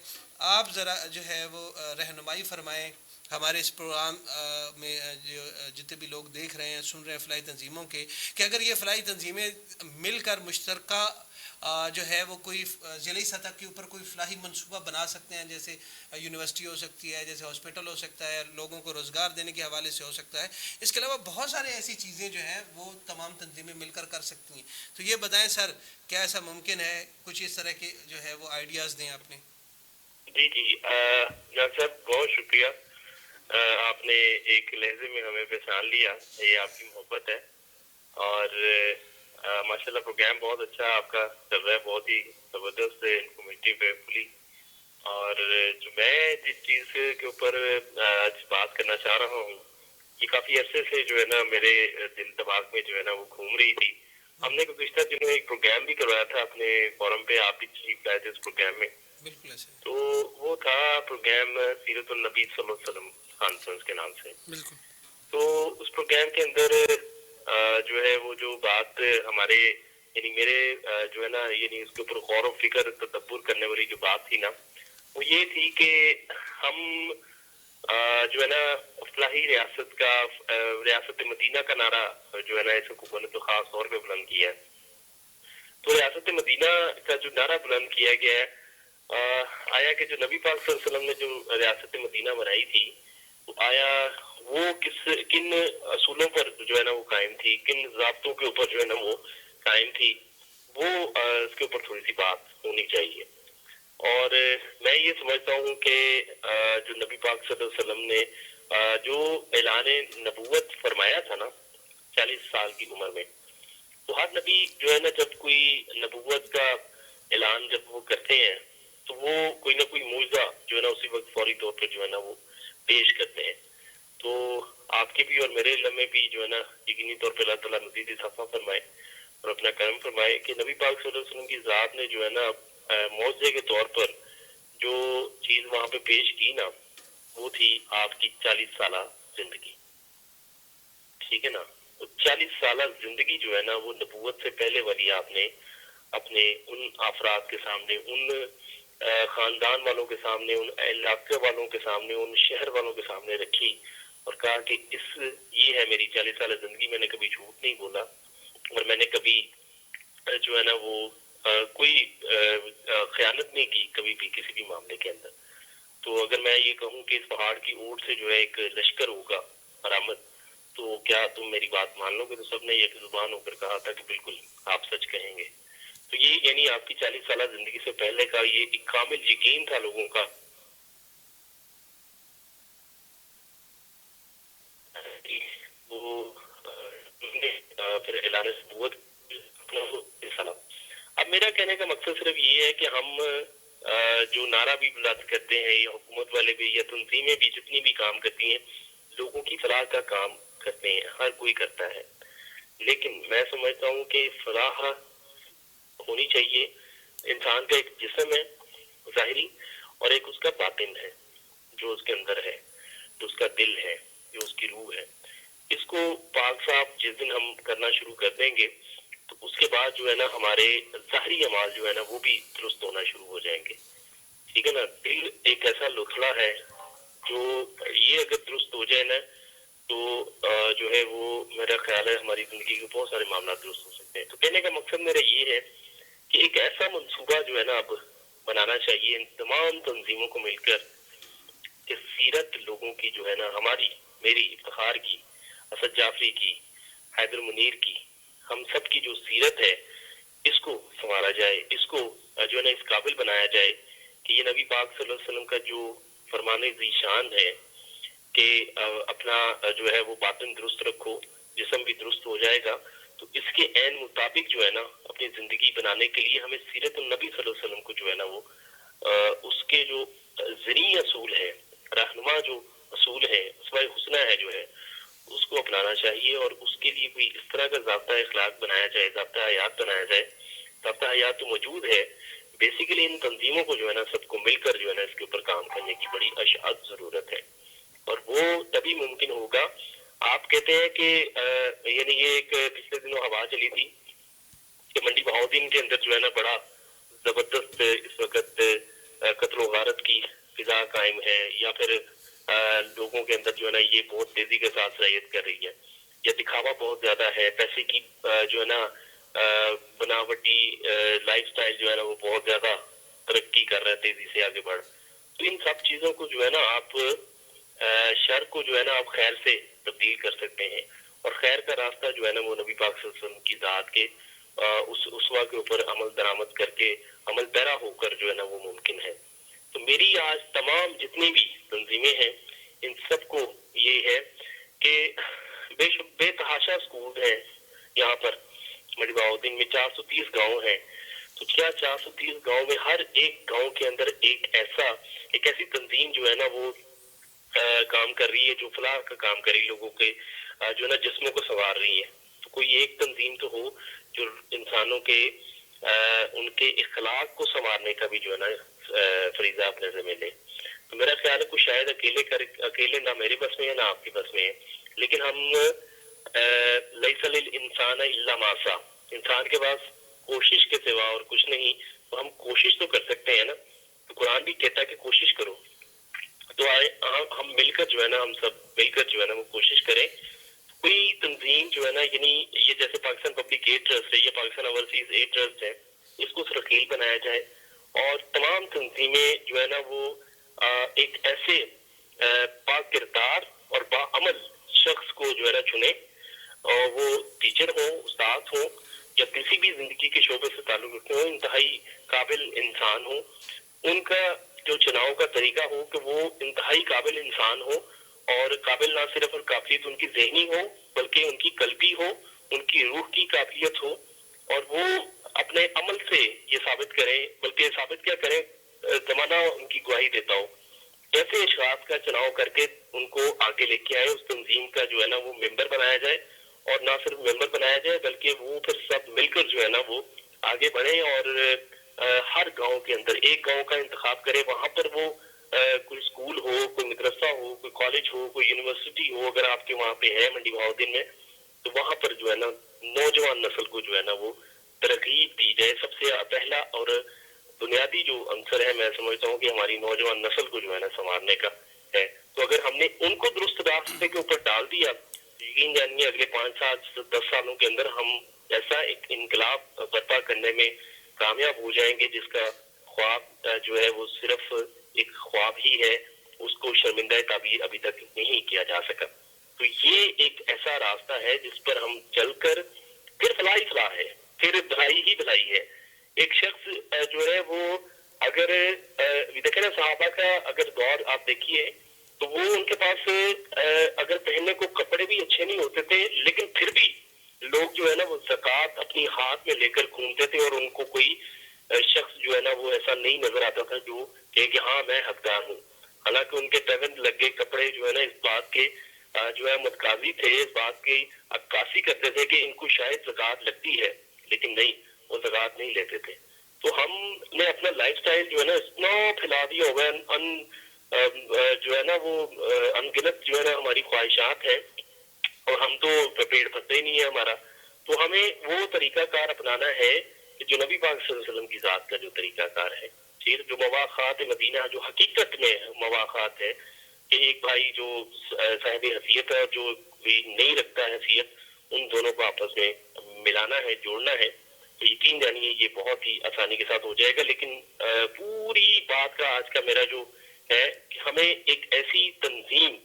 آپ ذرا جو ہے وہ رہنمائی فرمائیں ہمارے اس پروگرام میں جو جتنے بھی لوگ دیکھ رہے ہیں سن رہے ہیں فلاحی تنظیموں کے, کہ اگر یہ فلاحی تنظیمیں مل کر مشترکہ جو ہے وہ کوئی ضلعی سطح کے اوپر کوئی فلاحی منصوبہ بنا سکتے ہیں, جیسے یونیورسٹی ہو سکتی ہے, جیسے ہاسپٹل ہو سکتا ہے, لوگوں کو روزگار دینے کے حوالے سے ہو سکتا ہے. اس کے علاوہ بہت سارے ایسی چیزیں جو ہیں وہ تمام تنظیمیں مل کر سکتی ہیں. تو یہ بتائیں سر, کیا ایسا ممکن ہے؟ کچھ اس طرح کے جو ہے وہ آئیڈیاز دیں آپ نے.
جی جان صاحب بہت شکریہ. آپ نے ایک لہجے میں ہمیں پہچان لیا, یہ آپ کی محبت ہے. اور ماشاءاللہ پروگرام بہت اچھا آپ کا چل رہا ہے, بہت ہی زبردست انفارمیٹیو ہے فلی. اور جو میں جس چیز کے اوپر آج بات کرنا چاہ رہا ہوں, یہ کافی عرصے سے جو ہے نا میرے دل دماغ میں جو ہے نا وہ گھوم رہی تھی. ہم نے گزشتہ دنوں ایک پروگرام بھی کروایا تھا اپنے فورم پہ, آپ بھی تشریف لائے تھے اس پروگرام میں.
بالکل ایسے.
تو وہ تھا پروگرام سیرت النبی صلی اللہ علیہ وسلم کانفرنس کے نام سے.
بالکل.
تو اس پروگرام کے اندر جو ہے وہ جو بات ہمارے یعنی میرے جو ہے نا یعنی اس کے اوپر غور و فکر تدبر کرنے والی جو بات تھی نا, وہ یہ تھی کہ ہم جو ہے نا فلاحی ریاست کا ریاست مدینہ کا نعرہ جو ہے نا اس حکومت نے تو خاص طور پہ بلند کیا ہے. تو ریاست مدینہ کا جو نعرہ بلند کیا گیا ہے, آیا کہ جو نبی پاک صلی اللہ علیہ وسلم نے جو ریاست مدینہ بنائی تھی, تو آیا وہ کن اصولوں پر جو ہے نا وہ قائم تھی, کن ضابطوں کے اوپر جو ہے نا وہ قائم تھی, وہ اس کے اوپر تھوڑی سی بات ہونی چاہیے. اور میں یہ سمجھتا ہوں کہ جو نبی پاک صلی اللہ علیہ وسلم نے جو اعلان نبوت فرمایا تھا نا 40 سال کی عمر میں, تو ہر نبی جو ہے نا جب کوئی نبوت کا اعلان جب وہ کرتے ہیں تو وہ کوئی نہ کوئی معجزہ جو ہے نا اسی وقت فوری طور پہ جو ہے نا وہ پیش کرتے ہیں. تو آپ کے بھی اور میرے علم میں بھی جو ہے نا یقینی طور پہ اللہ تعالیٰ مزید اضافہ فرمائے اور اپنا کرم فرمائے کہ نبی پاک صلی اللہ علیہ وسلم کی ذات نے جو ہے نا معجزے کے طور پر جو چیز وہاں پہ پیش کی نا, وہ تھی آپ کی 40 سالہ زندگی. ٹھیک ہے نا, 40 سالہ زندگی جو ہے نا وہ نبوت سے پہلے والی آپ نے اپنے ان افراد کے سامنے, ان خاندان والوں کے سامنے, ان علاقے والوں کے سامنے, ان شہر والوں کے سامنے رکھی اور کہا کہ یہ ہے میری 40 سالہ زندگی. میں نے کبھی جھوٹ نہیں بولا اور میں نے کبھی جو ہے نا وہ کوئی خیانت نہیں کی کبھی بھی کسی بھی معاملے کے اندر. تو اگر میں یہ کہوں کہ اس پہاڑ کی اوٹ سے جو ہے ایک لشکر ہوگا برآمد, تو کیا تم میری بات مان لو گے؟ تو سب نے ایک زبان ہو کر کہا تھا کہ بالکل آپ سچ کہیں گے. تو یہ یعنی آپ کی 40 سالہ زندگی سے پہلے کا یہ ایک کامل یقین تھا لوگوں کا. وہ پھر اعلان نبوت. اب میرا کہنے کا مقصد صرف یہ ہے کہ ہم جو نعرہ بھی بلند کرتے ہیں, یا حکومت والے بھی یا تنظیمیں بھی جتنی بھی کام کرتی ہیں, لوگوں کی فلاح کا کام کرتے ہیں, ہر کوئی کرتا ہے. لیکن میں سمجھتا ہوں کہ فلاح ہونی چاہیے. انسان کا ایک جسم ہے ظاہری اور ایک اس کا باطن ہے, جو اس کے اندر ہے, جو اس کا دل ہے, جو اس کی روح ہے. اس کو پاک صاف جس دن ہم کرنا شروع کر دیں گے تو اس کے بعد جو ہے نا ہمارے ظاہری اعمال جو ہے نا وہ بھی درست ہونا شروع ہو جائیں گے. ٹھیک ہے نا. دل ایک ایسا لوتھڑا ہے جو یہ اگر درست ہو جائے نا تو جو ہے وہ میرا خیال ہے ہماری زندگی کے بہت سارے معاملات درست ہو سکتے ہیں. تو کہنے کا مقصد میرا یہ ہے کہ ایک ایسا منصوبہ جو ہے نا اب بنانا چاہیے ان تمام تنظیموں کو مل کر کہ سیرت لوگوں کی جو ہے نا ہماری میری افتخار کی, اسد جعفری کی, حیدر منیر کی, ہم سب کی جو سیرت ہے اس کو سنوارا جائے, اس کو جو ہے نا اس قابل بنایا جائے کہ یہ نبی پاک صلی اللہ علیہ وسلم کا جو فرمان ذی شان ہے کہ اپنا جو ہے وہ باطن درست رکھو جسم بھی درست ہو جائے گا. تو اس کے عین مطابق جو ہے نا اپنی زندگی بنانے کے لیے ہمیں سیرت النبی صلی اللہ علیہ وسلم کو جو ہے نا وہ اس کے جو زرعی اصول ہے, رہنما جو اصول ہے, اسماء حسنہ ہے جو ہے, اس کو اپنانا چاہیے اور اس کے لیے کوئی اس طرح کا ضابطہ اخلاق بنایا جائے, ضابطہ حیات بنایا جائے. ضابطہ حیات تو موجود ہے, بیسیکلی ان تنظیموں کو جو ہے نا سب کو مل کر جو ہے نا اس کے اوپر کام کرنے کی بڑی اشد ضرورت ہے اور وہ تبھی ممکن ہوگا. آپ کہتے ہیں کہ یعنی یہ ایک پچھلے دنوں ہوا چلی تھی کہ منڈی بہاؤدین کے اندر جو ہے نا بڑا زبردست اس وقت قتل و غارت کی فضا قائم ہے یا پھر لوگوں کے اندر جو ہے نا یہ بہت تیزی کے ساتھ سرایت کر رہی ہے یا دکھاوا بہت زیادہ ہے, پیسے کی جو ہے نا بناوٹی لائف سٹائل جو ہے نا وہ بہت زیادہ ترقی کر رہا ہے, تیزی سے آگے بڑھ. تو ان سب چیزوں کو جو ہے نا آپ شر کو جو ہے نا آپ خیر سے تبدیل کر سکتے ہیں اور خیر کا راستہ جو ہے نا وہ نبی پاک صلی اللہ علیہ وسلم کی ذات کے اس اسوہ کے اوپر عمل درآمد کر کے عمل پیرا ہو کر جو ہے نا وہ ممکن ہے. تو میری آج تمام جتنی بھی تنظیمیں ہیں ان سب کو یہ ہے کہ بے تحاشا سکول ہیں یہاں پر منڈی بہاؤدین میں 430 گاؤں ہیں. تو کیا 430 گاؤں میں ہر ایک گاؤں کے اندر ایک ایسی تنظیم جو ہے نا وہ کام کر رہی ہے جو فلاح کا کام کر رہی ہے, لوگوں کے جو ہے نا جسموں کو سنوار رہی ہے. تو کوئی ایک تنظیم تو ہو جو انسانوں کے ان کے اخلاق کو سنوارنے کا بھی جو ہے نا فریضہ اپنے ذمہ لے. تو میرا خیال ہے کہ شاید اکیلے نہ میرے بس میں ہے نہ آپ کے بس میں ہے, لیکن ہم لیس للانسان الا ما سعی, انسان کے پاس کوشش کے سوا اور کچھ نہیں, تو ہم کوشش تو کر سکتے ہیں نا. تو قرآن بھی کہتا ہے کہ کوشش کرو. تو ہم مل کر جو ہے نا ہم سب مل کر جو ہے نا وہ کوشش کریں. کوئی تنظیم جو ہے نا یعنی یہ جیسے پاکستان پبلک ایڈ ٹرسٹ ہے یا پاکستان اوورسیز ایڈ ٹرسٹ ہے, اس کو سرخیل بنایا جائے اور تمام تنظیمیں جو ہے نا وہ ایک ایسے پاک کردار اور باعمل شخص کو جو ہے نا چنے, اور وہ ٹیچر ہوں, استاد ہوں یا کسی بھی زندگی کے شعبے سے تعلق رکھتے ہوں, انتہائی قابل انسان ہوں. ان کا جو چناؤ کا طریقہ ہو کہ وہ انتہائی قابل انسان ہو اور قابل نہ صرف اور قابلیت ان کی ذہنی ہو بلکہ ان کی قلبی ہو, ان کی روح کی قابلیت ہو اور وہ اپنے عمل سے یہ ثابت کریں, بلکہ ثابت کیا کریں, زمانہ ان کی گواہی دیتا ہو. ایسے اشخاص کا چناؤ کر کے ان کو آگے لے کے آئے, اس تنظیم کا جو ہے نا وہ ممبر بنایا جائے اور نہ صرف ممبر بنایا جائے بلکہ وہ پھر سب مل کر جو ہے نا وہ آگے بڑھیں اور ہر گاؤں کے اندر ایک گاؤں کا انتخاب کرے, وہاں پر وہ کوئی اسکول ہو, کوئی مدرسہ ہو, کوئی کالج ہو, کوئی یونیورسٹی ہو, اگر آپ کے وہاں پہ ہے منڈی بہاؤدین میں, تو وہاں پر جو ہے نا نوجوان نسل کو جو ہے نا وہ ترغیب دی جائے. سب سے پہلا اور بنیادی جو عنصر ہے میں سمجھتا ہوں کہ ہماری نوجوان نسل کو جو ہے نا سنوارنے کا ہے. تو اگر ہم نے ان کو درست راستے کے اوپر ڈال دیا, یقین جانیے اگلے 5-10 سالوں کے اندر ہم ایسا ایک انقلاب برپا کرنے میں کامیاب ہو جائیں گے جس کا خواب جو ہے وہ صرف ایک خواب ہی ہے, اس کو شرمندہ تعبیر ابھی تک نہیں کیا جا سکا. تو یہ ایک ایسا راستہ ہے جس پر ہم چل کر پھر فلاح ہے, پھر بھلائی ہی بھلائی ہے. ایک شخص جو ہے وہ اگر دیکھیں نا صحابہ کا اگر دور آپ دیکھیے تو وہ ان کے پاس اگر پہننے کو کپڑے بھی اچھے نہیں ہوتے تھے لیکن پھر بھی لوگ جو ہے نا وہ زکوٰۃ اپنی ہاتھ میں لے کر گھومتے تھے اور ان کو کوئی شخص جو ہے نا وہ ایسا نہیں نظر آتا تھا جو کہ ہاں میں حقدار ہوں. حالانکہ ان کے پیوند لگے کپڑے جو ہے نا اس بات کے جو ہے متقاضی تھے, اس بات کی عکاسی کرتے تھے کہ ان کو شاید زکوٰۃ لگتی ہے, لیکن نہیں, وہ زکوٰۃ نہیں لیتے تھے. تو ہم نے اپنا لائف سٹائل جو ہے نا اتنا پھیلا دیا ہوا ہے, جو ہے نا وہ انگنت جو ہے نا ہماری خواہشات ہیں اور ہم تو پیڑ پتے ہی نہیں ہے ہمارا. تو ہمیں وہ طریقہ کار اپنانا ہے کہ جو نبی پاک صلی اللہ علیہ وسلم کی ذات کا جو طریقہ کار ہے, جو مواخات مدینہ جو حقیقت میں مواخات ہے, کہ ایک بھائی جو صاحب حیثیت ہے جو بھی نہیں رکھتا حیثیت، ان دونوں کو آپس میں ملانا ہے، جوڑنا ہے، تو یقین جانیے یہ بہت ہی آسانی کے ساتھ ہو جائے گا. لیکن پوری بات کا آج کا میرا جو ہے کہ ہمیں ایک ایسی تنظیم،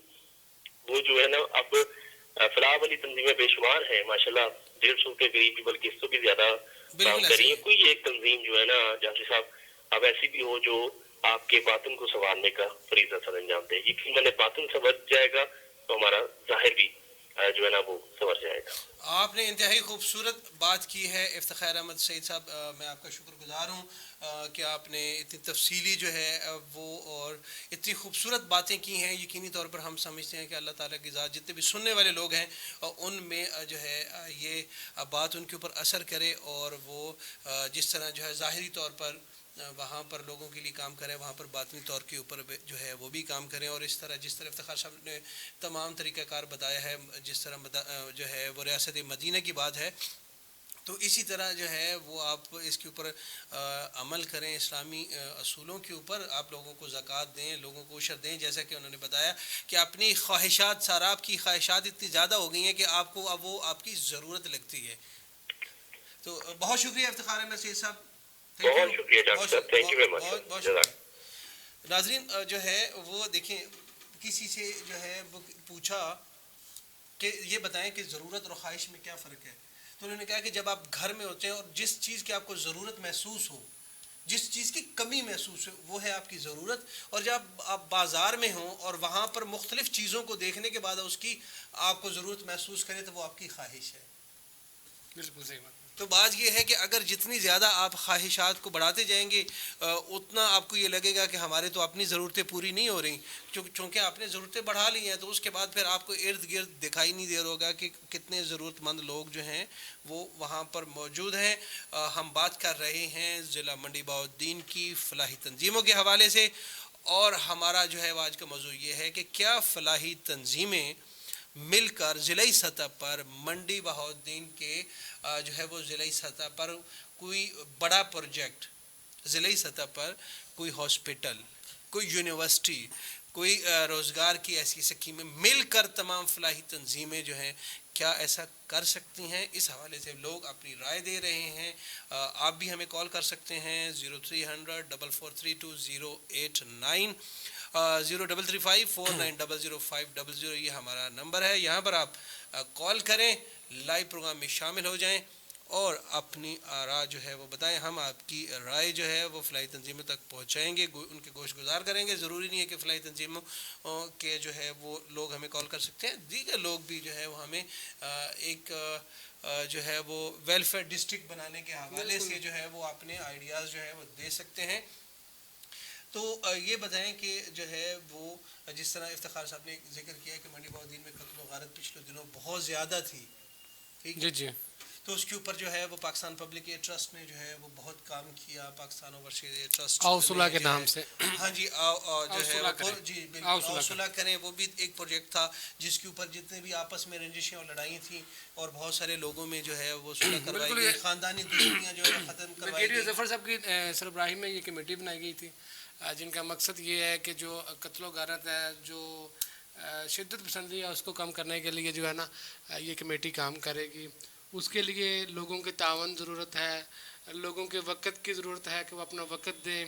وہ جو ہے نا اب فلاح والی تنظیمیں بے شمار ہیں ماشاءاللہ، 150 کے قریب بھی بلکہ اس سے بھی زیادہ کام کر رہی ہیں. کوئی ایک تنظیم جو ہے نا جاسر صاحب اب ایسی بھی ہو جو آپ کے باطن کو سنوارنے کا فریضہ سر انجام دے. یقین میں نے باطن سنور جائے گا تو ہمارا ظاہر بھی جو ہے نا وہ سنور جائے گا.
آپ نے انتہائی خوبصورت بات کی ہے افتخار احمد سعید صاحب، میں آپ کا شکر گزار ہوں کہ آپ نے اتنی تفصیلی جو ہے وہ اور اتنی خوبصورت باتیں کی ہیں. یقینی طور پر ہم سمجھتے ہیں کہ اللہ تعالیٰ کی ذات جتنے بھی سننے والے لوگ ہیں ان میں جو ہے یہ بات ان کے اوپر اثر کرے، اور وہ جس طرح جو ہے ظاہری طور پر وہاں پر لوگوں کے لیے کام کریں، وہاں پر باطنی طور کے اوپر جو ہے وہ بھی کام کریں. اور اس طرح جس طرح افتخار صاحب نے تمام طریقہ کار بتایا ہے، جس طرح جو ہے وہ ریاست مدینہ کی بات ہے، تو اسی طرح جو ہے وہ آپ اس کے اوپر عمل کریں، اسلامی اصولوں کے اوپر آپ لوگوں کو زکوٰۃ دیں، لوگوں کو عشر دیں. جیسا کہ انہوں نے بتایا کہ اپنی خواہشات، ساراب کی خواہشات اتنی زیادہ ہو گئی ہیں کہ آپ کو اب وہ آپ کی ضرورت لگتی ہے. تو بہت شکریہ افتخار احمد سعید صاحب.
بہت شکریہ ڈاکٹر صاحب، تھینک یو ویری مچ.
بہت شکریہ. ناظرین جو ہے وہ دیکھیں، کسی سے جو ہے وہ پوچھا کہ یہ بتائیں کہ ضرورت اور خواہش میں کیا فرق ہے، تو انہوں نے کہا کہ جب آپ گھر میں ہوتے ہیں اور جس چیز کی آپ کو ضرورت محسوس ہو، جس چیز کی کمی محسوس ہو، وہ ہے آپ کی ضرورت. اور جب آپ بازار میں ہوں اور وہاں پر مختلف چیزوں کو دیکھنے کے بعد اس کی آپ کو ضرورت محسوس کریں تو وہ آپ کی خواہش ہے.
بالکل صحیح بات.
تو بات یہ ہے کہ اگر جتنی زیادہ آپ خواہشات کو بڑھاتے جائیں گے اتنا آپ کو یہ لگے گا کہ ہمارے تو اپنی ضرورتیں پوری نہیں ہو رہی. چونکہ آپ نے ضرورتیں بڑھا لی ہیں تو اس کے بعد پھر آپ کو ارد گرد دکھائی نہیں دے رہا ہوگا کہ کتنے ضرورت مند لوگ جو ہیں وہ وہاں پر موجود ہیں. ہم بات کر رہے ہیں ضلع منڈی بہاؤالدین کی فلاحی تنظیموں کے حوالے سے، اور ہمارا جو ہے آج کا موضوع یہ ہے کہ کیا فلاحی تنظیمیں مل کر ضلعی سطح پر منڈی بہاؤالدین کے جو ہے وہ ضلعی سطح پر کوئی بڑا پروجیکٹ، ضلعی سطح پر کوئی ہاسپٹل، کوئی یونیورسٹی، کوئی روزگار کی ایسی اسکیمیں مل کر تمام فلاحی تنظیمیں جو ہیں کیا ایسا کر سکتی ہیں. اس حوالے سے لوگ اپنی رائے دے رہے ہیں. آپ بھی ہمیں کال کر سکتے ہیں 0300 4432 035 4900 یہ ہمارا نمبر ہے. یہاں پر آپ کال کریں، لائیو پروگرام میں شامل ہو جائیں اور اپنی آراء جو ہے وہ بتائیں. ہم آپ کی رائے جو ہے وہ فلاحی تنظیموں تک پہنچائیں گے، ان کے گوش گزار کریں گے. ضروری نہیں ہے کہ فلاحی تنظیموں کے جو ہے وہ لوگ ہمیں کال کر سکتے ہیں، دیگر لوگ بھی جو ہے وہ ہمیں ایک جو ہے وہ ویلفیئر ڈسٹرکٹ بنانے کے حوالے سے جو ہے وہ اپنے آئیڈیاز جو ہے وہ دے سکتے ہیں. تو یہ بتائیں کہ جو ہے وہ جس طرح افتخار صاحب نے ذکر کیا کہ منڈی بہاؤالدین میں قتل و غارت پچھلے دنوں بہت زیادہ تھی،
جی جی،
تو اس کے اوپر جو ہے وہ پاکستان پبلک ایڈ ٹرسٹ نے جو ہے وہ بہت کام کیا. پاکستان اوورسیز ایڈ ٹرسٹ
آؤ صلح کے نام سے،
ہاں جی جو ہے جی بالکل آؤ صلح کریں، وہ بھی ایک پروجیکٹ تھا جس کے اوپر جتنے بھی آپس میں رنجشیں اور لڑائیں تھیں اور بہت سارے لوگوں میں جو ہے وہ صلح کروائی گئی، خاندانی دشمنیاں جو ہے ختم کروائی گئی.
ظفر صاحب کی سربراہی میں یہ کمیٹی بنائی گئی تھی جن کا مقصد یہ ہے کہ جو قتل و غارت ہے، جو شدت پسندی ہے، اس کو کم کرنے کے لیے جو ہے نا یہ کمیٹی کام کرے گی. اس کے لیے لوگوں کے تعاون ضرورت ہے، لوگوں کے وقت کی ضرورت ہے کہ وہ اپنا وقت دیں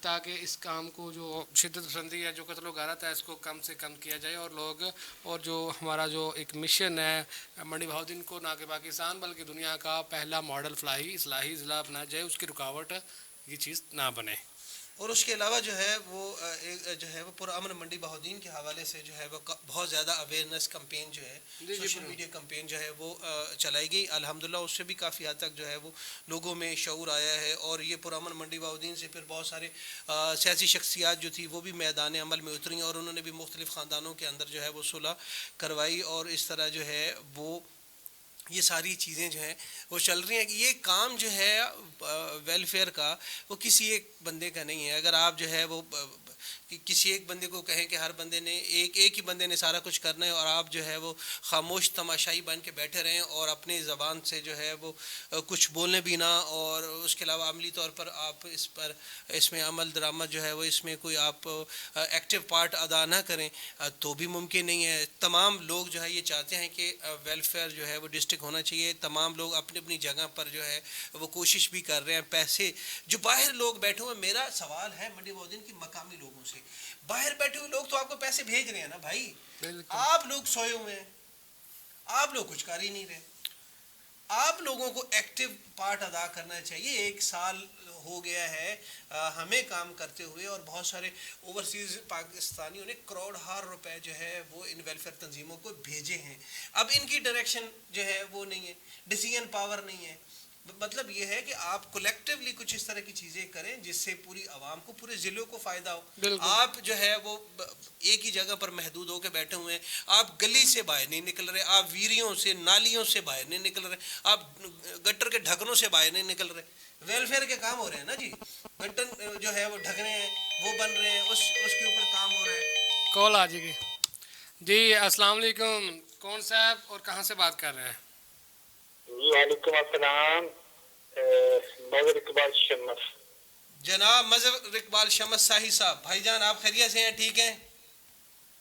تاکہ اس کام کو جو شدت پسندی ہے، جو قتل و غارت ہے، اس کو کم سے کم کیا جائے. اور لوگ اور جو ہمارا جو ایک مشن ہے منڈی بہاؤالدین کو نہ کہ پاکستان بلکہ دنیا کا پہلا ماڈل فلاحی اصلاحی ضلع بنا جائے، اس کی رکاوٹ یہ چیز نہ بنے.
اور اس کے علاوہ جو ہے وہ جو ہے وہ پرامن منڈی بہاؤالدین کے حوالے سے جو ہے وہ بہت زیادہ اویئرنیس کمپین جو ہے سوشل میڈیا کمپین جو ہے وہ چلائی گئی. الحمدللہ اس سے بھی کافی حد تک جو ہے وہ لوگوں میں شعور آیا ہے. اور یہ پرامن منڈی بہاؤالدین سے پھر بہت سارے سیاسی شخصیات جو تھی وہ بھی میدان عمل میں اتری اور انہوں نے بھی مختلف خاندانوں کے اندر جو ہے وہ صلح کروائی. اور اس طرح جو ہے وہ یہ ساری چیزیں جو ہیں وہ چل رہی ہیں. کہ یہ کام جو ہے ویلفیئر کا وہ کسی ایک بندے کا نہیں ہے. اگر آپ جو ہے وہ کہ کسی ایک بندے کو کہیں کہ ہر بندے نے ایک ہی بندے نے سارا کچھ کرنا ہے اور آپ جو ہے وہ خاموش تماشائی بن کے بیٹھے رہیں اور اپنی زبان سے جو ہے وہ کچھ بولنے بھی نہ، اور اس کے علاوہ عملی طور پر آپ اس میں عمل درآمد جو ہے وہ اس میں کوئی آپ ایکٹیو پارٹ ادا نہ کریں تو بھی ممکن نہیں ہے. تمام لوگ جو ہے یہ چاہتے ہیں کہ ویلفیئر جو ہے وہ ڈسٹرکٹ ہونا چاہیے. تمام لوگ اپنی اپنی جگہ پر جو ہے وہ کوشش بھی کر رہے ہیں. پیسے جو باہر لوگ بیٹھے ہوئے، میرا سوال ہے منڈی بہودین کی مقامی لوگوں سے، باہر بیٹھے ہوئے لوگ تو آپ کو پیسے بھیج رہے ہیں نا بھائی، آپ لوگ سوئے ہوئے ہیں، آپ لوگ کچھ کر ہی نہیں رہے. آپ لوگوں کو ایکٹیو پارٹ ادا کرنا چاہیے. 1 سال ہو گیا ہے ہمیں کام کرتے ہوئے اور بہت سارے اوورسیز پاکستانیوں نے کروڑہار روپے جو ہے وہ ان ویلفیئر تنظیموں کو بھیجے ہیں. اب ان کی ڈائریکشن جو ہے وہ نہیں ہے، ڈیسیژن پاور نہیں ہے. مطلب یہ ہے کہ آپ کولیکٹیولی کچھ اس طرح کی چیزیں کریں جس سے پوری عوام کو، پورے ضلعوں کو فائدہ ہو. آپ جو ہے وہ ایک ہی جگہ پر محدود ہو کے بیٹھے ہوئے ہیں. آپ گلی سے باہر نہیں نکل رہے، آپ ویریوں سے، نالیوں سے باہر نہیں نکل رہے، آپ گٹر کے ڈھکنوں سے باہر نہیں نکل رہے. ویلفیئر کے کام ہو رہے ہیں نا جی، گٹر جو ہے وہ ڈھکنے ہیں وہ بن رہے ہیں، اس کے اوپر کام ہو رہا ہے.
کال آ جائے گی. جی السلام علیکم، کون صاحب اور کہاں سے بات کر رہے ہیں؟
وعلیکم السلام، مظہر اقبال شمس.
جناب مظہر اقبال شمس صاحب صاحب، بھائی جان آپ خیریت سے ہیں؟ ٹھیک ہیں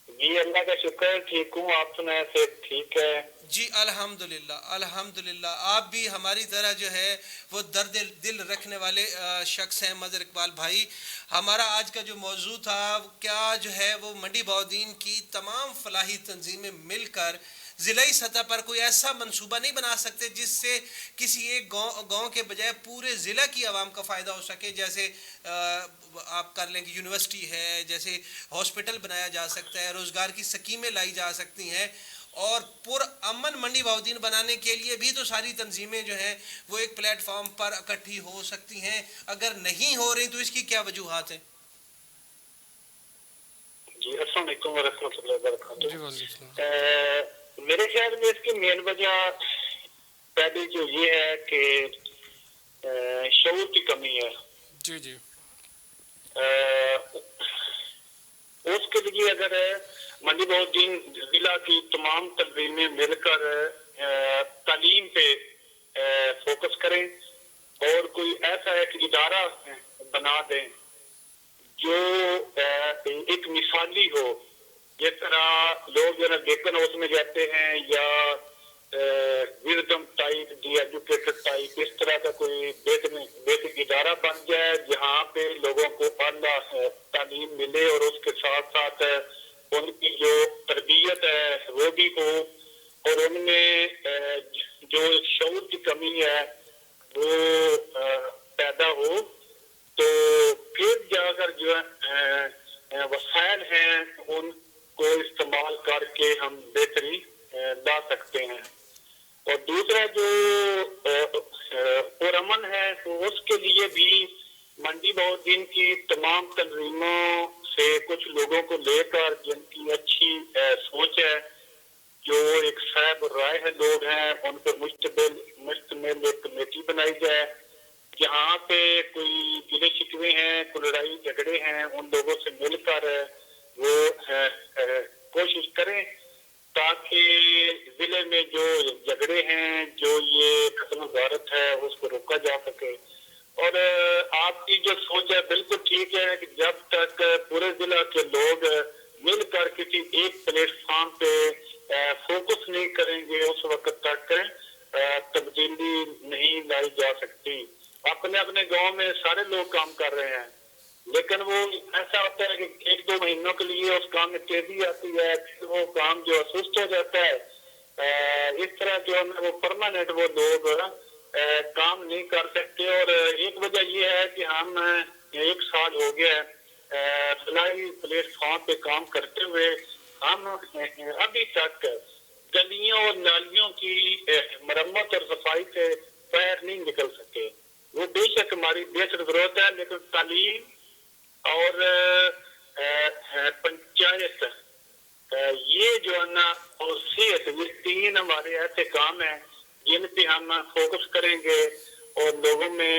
جی اللہ کا شکر، ٹھیک ہوں. آپ سنائیں سے ٹھیک ہے؟
جی الحمدللہ الحمدللہ. آپ بھی ہماری طرح جو ہے وہ درد دل رکھنے والے شخص ہیں مظہر اقبال بھائی. ہمارا آج کا جو موضوع تھا کیا جو ہے وہ منڈی بہودین کی تمام فلاحی تنظیمیں مل کر ضلعی سطح پر کوئی ایسا منصوبہ نہیں بنا سکتے جس سے کسی ایک گاؤں کے بجائے پورے ضلع کی عوام کا فائدہ ہو سکے. جیسے آپ کر لیں کہ یونیورسٹی ہے، جیسے ہاسپٹل بنایا جا سکتا ہے، روزگار کی سکیمیں لائی جا سکتی ہیں، اور پرامن منڈی بہودین بنانے کے لیے بھی تو ساری تنظیمیں جو ہیں وہ ایک پلیٹ فارم پر اکٹھی ہو سکتی ہیں. اگر نہیں ہو رہی تو اس کی کیا وجوہات ہیں؟
جی السلام علیکم ورحمۃ اللہ وبرکاتہ.
جی وعلیکم السلام.
میرے خیال میں اس کی مین وجہ پہلی جو یہ ہے کہ شعور کی کمی ہے.
جی جی
اس کے لیے اگر منڈی بہودین ضلع کی تمام تنظیمیں مل کر تعلیم پہ فوکس کریں اور کوئی ایسا ایک ادارہ بنا دیں جو ایک مثالی ہو، جس طرح لوگ جو ہے نا بیکن ہاؤس میں جاتے ہیں یا wisdom type, the educated type, اس طرح کا کوئی بیسک ادارہ بن جائے جہاں پہ لوگوں کو اعلیٰ تعلیم ملے اور اس کے ساتھ ساتھ ان کی جو تربیت ہے وہ بھی ہو، اور ان میں جو شعور کی کمی ہے وہ پیدا ہو. تو پھر جا کر جو وسائل ہیں ان کو استعمال کر کے ہم بہتری لا سکتے ہیں. اور دوسرا جو پرامن ہے تو اس کے لیے بھی منڈی بہودین کی تمام تنظیموں سے کچھ لوگوں کو لے کر جن کی اچھی سوچ ہے، جو ایک صاحب رائے ہے لوگ ہیں، ان پر مشتمل ایک کمیٹی بنائی جائے جہاں پہ کوئی گلے شکوے ہیں، کوئی لڑائی جھگڑے ہیں، ان لوگوں سے مل کر وہ کوشش کریں تاکہ ضلع میں جو جھگڑے ہیں، جو یہ قتل غارت ہے، اس کو روکا جا سکے. اور آپ کی جو سوچ ہے بالکل ٹھیک ہے کہ جب تک پورے ضلع کے لوگ مل کر کسی ایک پلیٹ فارم پہ فوکس نہیں کریں گے اس وقت تک تبدیلی نہیں لائی جا سکتی. اپنے اپنے گاؤں میں سارے لوگ کام کر رہے ہیں، لیکن وہ ایسا ہوتا ہے کہ 1-2 مہینوں کے لیے اس کام میں تیزی آتی ہے، پھر وہ کام جو سست ہو جاتا ہے. اس طرح جو ہے وہ پرماننٹ وہ لوگ کام نہیں کر سکتے. اور ایک وجہ یہ ہے کہ ہم 1 سال ہو گیا فلاحی پلیٹ فارم پہ کام کرتے ہوئے ہم ابھی تک گلیوں اور نالیوں کی مرمت اور صفائی سے باہر نہیں نکل سکے. وہ بے شک ہماری بیسک ضرورت ہے، لیکن تعلیم اور پنچایت یہ جو ہے نا اور صحت، یہ 3 ہمارے ایسے کام ہیں جن پہ ہم فوکس کریں گے اور لوگوں میں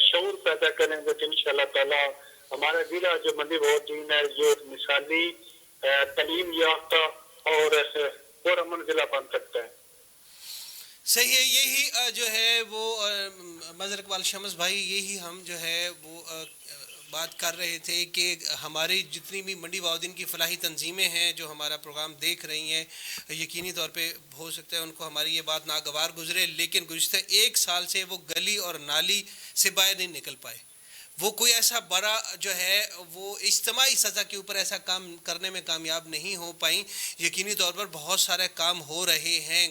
شعور پیدا کریں گے تو انشاءاللہ تعالی ہمارا ضلع جو منڈی بہاؤالدین ہے یہ مثالی تعلیم یافتہ اور پرامن ضلع بن سکتا ہے.
صحیح ہے. یہی جو ہے وہ مظہر اقبال شمس بھائی یہی ہم جو ہے وہ بات کر رہے تھے کہ ہماری جتنی بھی منڈی بہاؤالدین کی فلاحی تنظیمیں ہیں جو ہمارا پروگرام دیکھ رہی ہیں یقینی طور پہ ہو سکتا ہے ان کو ہماری یہ بات ناگوار گزرے, لیکن گزشتہ 1 سال سے وہ گلی اور نالی سے باہر نہیں نکل پائے. وہ کوئی ایسا بڑا جو ہے وہ اجتماعی سطح کے اوپر ایسا کام کرنے میں کامیاب نہیں ہو پائیں. یقینی طور پر بہت سارے کام ہو رہے ہیں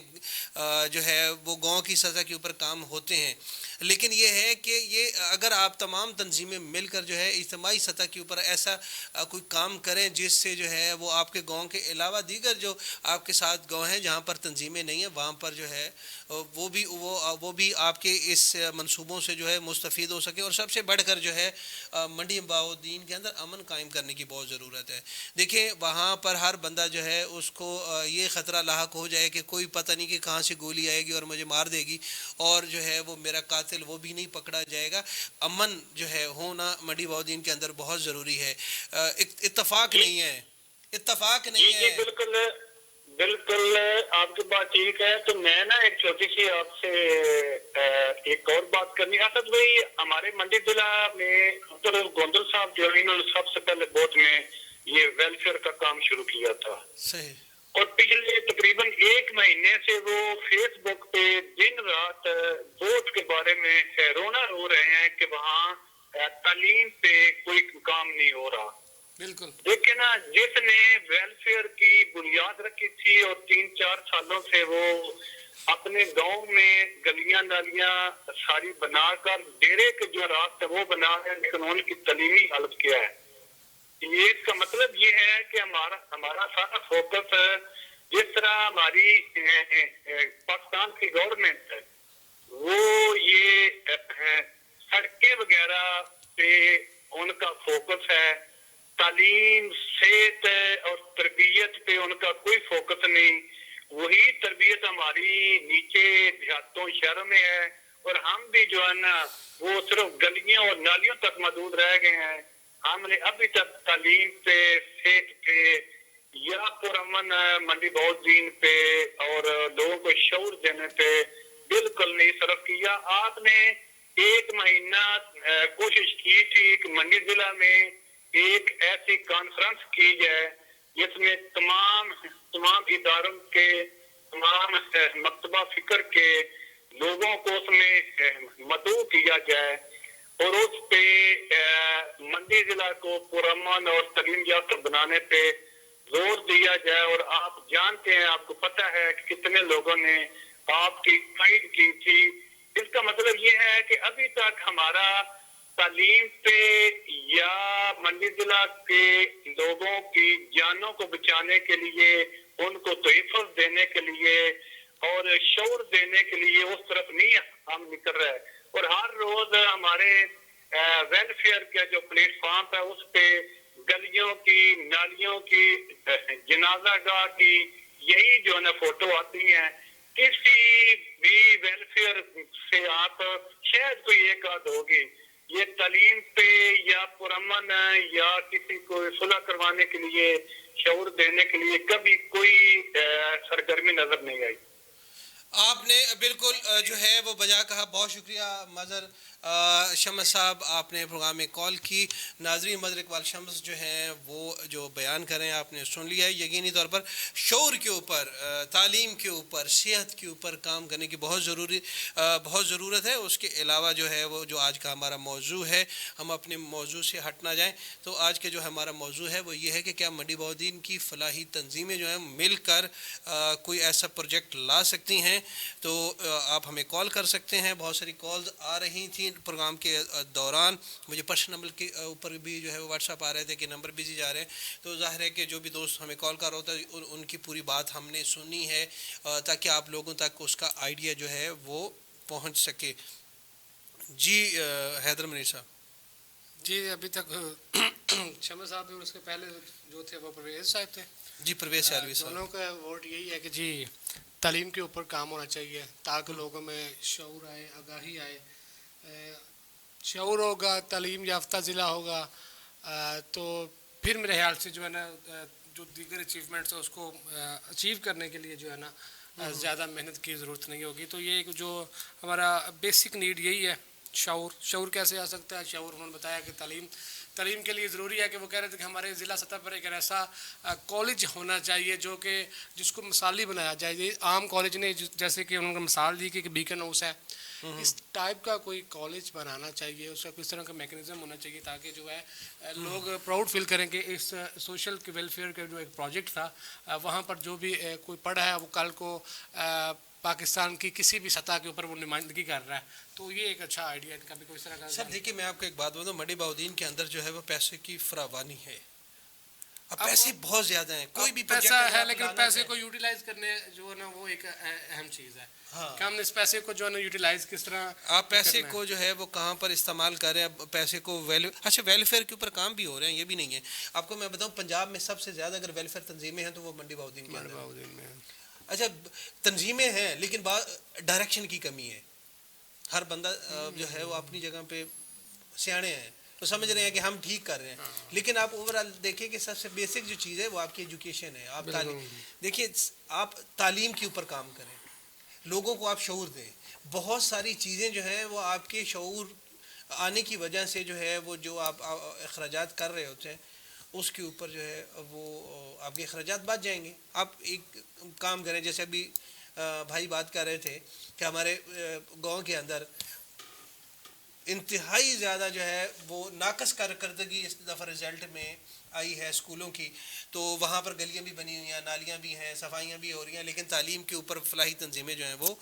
جو ہے وہ گاؤں کی سطح کے اوپر کام ہوتے ہیں, لیکن یہ ہے کہ یہ اگر آپ تمام تنظیمیں مل کر جو ہے اجتماعی سطح کے اوپر ایسا کوئی کام کریں جس سے جو ہے وہ آپ کے گاؤں کے علاوہ دیگر جو آپ کے ساتھ گاؤں ہیں جہاں پر تنظیمیں نہیں ہیں وہاں پر جو ہے وہ بھی آپ کے اس منصوبوں سے جو ہے مستفید ہو سکے. اور سب سے بڑھ کر جو ہے منڈی بہاؤالدین کے اندر امن قائم کرنے کی بہت ضرورت ہے. دیکھیں وہاں پر ہر بندہ جو ہے اس کو یہ خطرہ لاحق ہو جائے کہ کوئی پتہ نہیں کہ کہاں سے گولی آئے گی اور مجھے مار دے گی اور جو ہے وہ میرا قاتل وہ بھی نہیں پکڑا جائے گا. امن جو ہے ہونا منڈی بہاؤالدین کے اندر بہت ضروری ہے. اتفاق نہیں ہے, اتفاق نہیں ہے.
بالکل آپ کی بات ٹھیک ہے. تو میں نا ایک چھوٹی سی آپ سے ایک اور بات کرنی ہے. اسد بھائی ہمارے منڈی ضلع میں گوندل صاحب جو ہے انہوں نے سب سے پہلے بوتھ میں یہ ویلفیئر کا کام شروع کیا تھا.
صحیح.
اور پچھلے تقریباً 1 مہینے سے وہ فیس بک پہ دن رات ووٹ کے بارے میں رونا رو رہے ہیں کہ وہاں تعلیم پہ کوئی کام نہیں ہو رہا.
بالکل
دیکھیں نا, جس نے ویلفیئر کی بنیاد رکھی تھی اور 3-4 سالوں سے وہ اپنے گاؤں میں گلیاں نالیاں ساری بنا کر ڈیرے کے جو راستے وہ بنا ہے, لیکن ان کی تعلیمی حالت کیا ہے. یہ اس کا مطلب یہ ہے کہ ہمارا سارا فوکس جس طرح ہماری پاکستان کی گورنمنٹ ہے وہ یہ سڑکیں وغیرہ پہ ان کا فوکس ہے, تعلیم صحت اور تربیت پہ ان کا کوئی فوکس نہیں. وہی تربیت ہماری نیچے دیہاتوں شہروں میں ہے اور ہم بھی جو ہے نا وہ صرف گلیوں اور نالیوں تک محدود رہ گئے ہیں. ہم نے ابھی تک تعلیم پہ صحت پہ یا پرامن منڈی بہاؤالدین پہ اور لوگوں کو شعور دینے پہ بالکل نہیں صرف کیا. آپ نے 1 مہینہ کوشش کی تھی کہ منڈی ضلع میں ایک ایسی کانفرنس کی جائے جس میں تمام اداروں کے تمام مکتبہ فکر کے لوگوں کو اس میں مدعو کیا جائے اور اس پہ منڈی ضلع کو پرامن اور تعلیم یافتہ بنانے پہ زور دیا جائے. اور آپ جانتے ہیں, آپ کو پتہ ہے کہ کتنے لوگوں نے آپ کی تائید کی تھی. اس کا مطلب یہ ہے کہ ابھی تک ہمارا تعلیم پہ یا منڈی ضلع کے لوگوں کی جانوں کو بچانے کے لیے, ان کو تحفظ دینے کے لیے اور شعور دینے کے لیے اس طرف نہیں ہم نکل رہے. اور ہر روز ہمارے ویلفیئر کا جو پلیٹ فارم ہے اس پہ گلیوں کی نالیوں کی جنازہ گاہ کی یہی جو ہے نا فوٹو آتی ہیں. کسی بھی ویلفیئر سے آپ شاید کوئی ایک آدھ ہوگی. یہ تعلیم پہ یا پرامن یا کسی کو صلح کروانے کے لیے شعور دینے کے لیے کبھی کوئی سرگرمی نظر نہیں آئی.
آپ نے بالکل جو ہے وہ بجا کہا. بہت شکریہ مظہر شمس صاحب, آپ نے پروگرام میں کال کی. ناظرین, مظہر اقبال شمس جو ہیں وہ جو بیان کریں آپ نے سن لیا ہے. یقینی طور پر شعور کے اوپر, تعلیم کے اوپر, صحت کے اوپر کام کرنے کی بہت ضرورت ہے. اس کے علاوہ جو ہے وہ جو آج کا ہمارا موضوع ہے, ہم اپنے موضوع سے ہٹ نہ جائیں. تو آج کے جو ہمارا موضوع ہے وہ یہ ہے کہ کیا منڈی بہاؤالدین کی فلاحی تنظیمیں جو ہیں مل کر کوئی ایسا پروجیکٹ لا سکتی ہیں. تو آپ ہمیں کال کر سکتے ہیں. بہت ساری کالز آ رہی تھیں پروگرام کے دوران. مجھے پرسنل نمبر کے اوپر بھی جو ہے واٹس ایپ آ رہے تھے کہ نمبر بزی جا رہے ہیں. تو ظاہر ہے کہ جو بھی دوست ہمیں کال کر رہا ہوتا ہے ان کی پوری بات ہم نے سنی ہے تاکہ آپ لوگوں تک اس کا آئیڈیا جو ہے وہ پہنچ سکے. جی حیدر منیر صاحب.
جی, ابھی تک شمس صاحب اور اس کے پہلے جو تھے وہ پرویز صاحب تھے.
جی پرویز سیالوی صاحب.
دونوں کا ووٹ یہی ہے کہ جی تعلیم کے اوپر کام ہونا چاہیے تاکہ لوگوں میں شعور آئے, آگاہی آئے. شعور ہوگا, تعلیم یافتہ ضلع ہوگا تو پھر میرے خیال سے جو ہے نا جو دیگر اچیومنٹس ہیں اس کو اچیو کرنے کے لیے جو ہے نا زیادہ محنت کی ضرورت نہیں ہوگی. تو یہ جو ہمارا بیسک نیڈ یہی ہے. شعور کیسے آ سکتا ہے؟ شعور انہوں نے بتایا کہ تعلیم کے لیے ضروری ہے کہ وہ کہہ رہے تھے کہ ہمارے ضلع سطح پر ایک ایسا کالج ہونا چاہیے جو کہ جس کو مثالی بنایا جائے. یہ عام کالج نہیں, جیسے کہ انہوں نے مثال دی کہ بیکن ہاؤس ہے, اس ٹائپ کا کوئی کالج بنانا چاہیے. اس کا کس طرح کا میکنزم ہونا چاہیے تاکہ جو ہے لوگ پراؤڈ فیل کریں کہ اس سوشل ویلفیئر کا جو ایک پروجیکٹ تھا وہاں پر جو بھی کوئی پڑھا ہے وہ کل کو پاکستان کی کسی بھی سطح کے اوپر وہ نمائندگی کر رہا ہے. تو یہ ایک اچھا آئیڈیا ان کا بھی کوئی طرح کا.
سر دیکھیے میں آپ کو ایک بات بتاؤں, منڈی بہاؤالدین کے اندر جو ہے وہ پیسے کی فراوانی ہے. اب پیسے بہت زیادہ ہیں, کوئی بھی
پیسہ ہے لیکن پیسے کو یوٹیلائز کرنے جو ہے نا وہ ایک اہم چیز ہے کہ ہم اس پیسے کو جو ہے نا یوٹیلائز کس طرح
آپ پیسے کو جو ہے وہ کہاں پر استعمال کر رہے ہیں. پیسے کو اچھا ویلفیئر کے اوپر کام بھی ہو رہے ہیں, یہ بھی نہیں ہے. آپ کو میں بتاؤں پنجاب میں سب سے زیادہ اگر ویلفیئر تنظیمیں ہیں تو وہ منڈی بہاؤالدین کے اندر ہیں. اچھا تنظیمیں ہیں لیکن ڈائریکشن کی کمی ہے. ہر بندہ جو ہے وہ اپنی جگہ پہ سیانے ہیں تو سمجھ رہے ہیں کہ ہم ٹھیک کر رہے ہیں, لیکن آپ اوور آل دیکھیں کہ سب سے بیسک جو چیز ہے وہ آپ کی ایجوکیشن ہے. آپ تعلیم دیکھیے, آپ تعلیم کے اوپر کام کریں, لوگوں کو آپ شعور دیں. بہت ساری چیزیں جو ہیں وہ آپ کے شعور آنے کی وجہ سے جو ہے وہ جو آپ اخراجات کر رہے ہوتے ہیں اس کے اوپر جو ہے وہ آپ کے اخراجات بچ جائیں گے. آپ ایک کام کریں, جیسے ابھی بھائی بات کر رہے تھے کہ ہمارے گاؤں کے اندر انتہائی زیادہ جو ہے وہ ناقص کارکردگی اس دفعہ رزلٹ میں آئی ہے اسکولوں کی. تو وہاں پر گلیاں بھی بنی ہوئی ہیں, نالیاں بھی ہیں, صفائیاں بھی ہو رہی ہیں, لیکن تعلیم کے اوپر فلاحی تنظیمیں جو ہیں وہ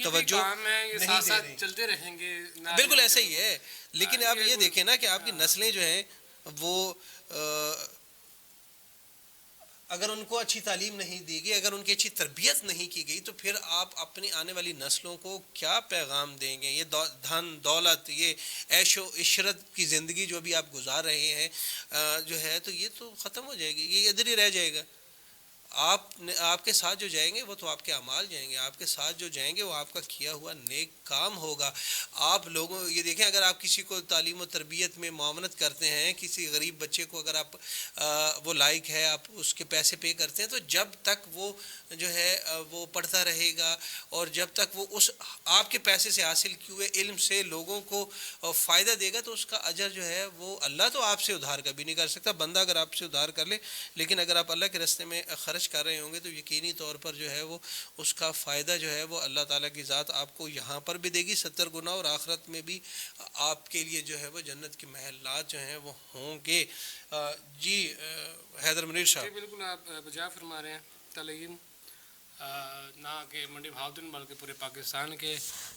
توجہ نہیں دے رہی.
چلتے رہیں گے
بالکل ایسا ہی ہے, لیکن آپ یہ دیکھیں نا کہ آپ کی نسلیں جو ہیں وہ اگر ان کو اچھی تعلیم نہیں دی گئی, اگر ان کی اچھی تربیت نہیں کی گئی, تو پھر آپ اپنی آنے والی نسلوں کو کیا پیغام دیں گے؟ یہ دھن دولت, یہ عیش و عشرت کی زندگی جو بھی آپ گزار رہے ہیں جو ہے تو یہ تو ختم ہو جائے گی, یہ ادھر ہی رہ جائے گا. آپ کے ساتھ جو جائیں گے وہ تو آپ کے اعمال جائیں گے, آپ کے ساتھ جو جائیں گے وہ آپ کا کیا ہوا نیک کام ہوگا. آپ لوگوں یہ دیکھیں, اگر آپ کسی کو تعلیم و تربیت میں معاونت کرتے ہیں, کسی غریب بچے کو اگر آپ وہ لائق ہے آپ اس کے پیسے پے کرتے ہیں, تو جب تک وہ جو ہے وہ پڑھتا رہے گا اور جب تک وہ اس آپ کے پیسے سے حاصل کیے ہوئے علم سے لوگوں کو فائدہ دے گا, تو اس کا اجر جو ہے وہ اللہ تو آپ سے ادھار کبھی نہیں کر سکتا. بندہ اگر آپ سے ادھار کر لے, لیکن اگر آپ اللہ کے راستے میں خرچ کر رہے ہوں گے تو یقینی طور پر جو ہے وہ اس کا فائدہ جو ہے وہ اللہ تعالیٰ کی ذات آپ کو یہاں پر بھی دے گی 70 گنا, اور آخرت میں بھی آپ کے لیے جو ہے وہ جنت کے محلات جو ہیں وہ ہوں گے. جی حیدر منیر صاحب.
بالکل آپ بجا فرما رہے ہیں. تعلیم نہ کہ منڈی بہاؤالدین بلکہ پورے پاکستان کے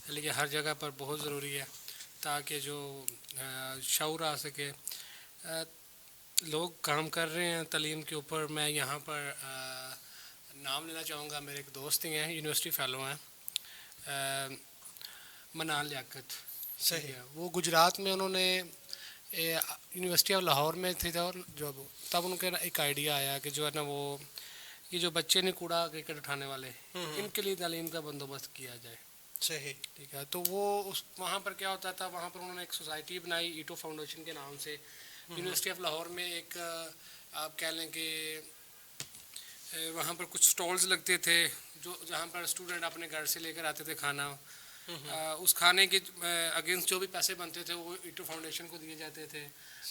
لیے ہر جگہ پر بہت ضروری ہے تاکہ جو شعور آ سکے. لوگ کام کر رہے ہیں تعلیم کے اوپر. میں یہاں پر نام لینا چاہوں گا, میرے ایک دوست ہی ہیں, یونیورسٹی فیلو ہیں, منال لیاقت.
صحیح.
وہ گجرات میں انہوں نے یونیورسٹی آف لاہور میں تھے, اور جو تب ان کا ایک آئیڈیا آیا کہ جو ہے نا وہ یہ جو بچے نے کوڑا کرکٹ اٹھانے والے ان کے لیے تعلیم کا بندوبست کیا جائے.
صحیح.
ٹھیک ہے. تو وہ وہاں پر کیا ہوتا تھا, وہاں پر انہوں نے ایک سوسائٹی بنائی ایٹو فاؤنڈیشن کے نام سے. یونیورسٹی آف لاہور میں ایک آپ کہہ لیں کہ وہاں پر کچھ سٹالز لگتے تھے جہاں پر اسٹوڈنٹ اپنے گھر سے لے کر آتے تھے کھانا. اس کھانے کے اگینسٹ جو بھی پیسے بنتے تھے وہ ایٹو فاؤنڈیشن کو دیے جاتے تھے,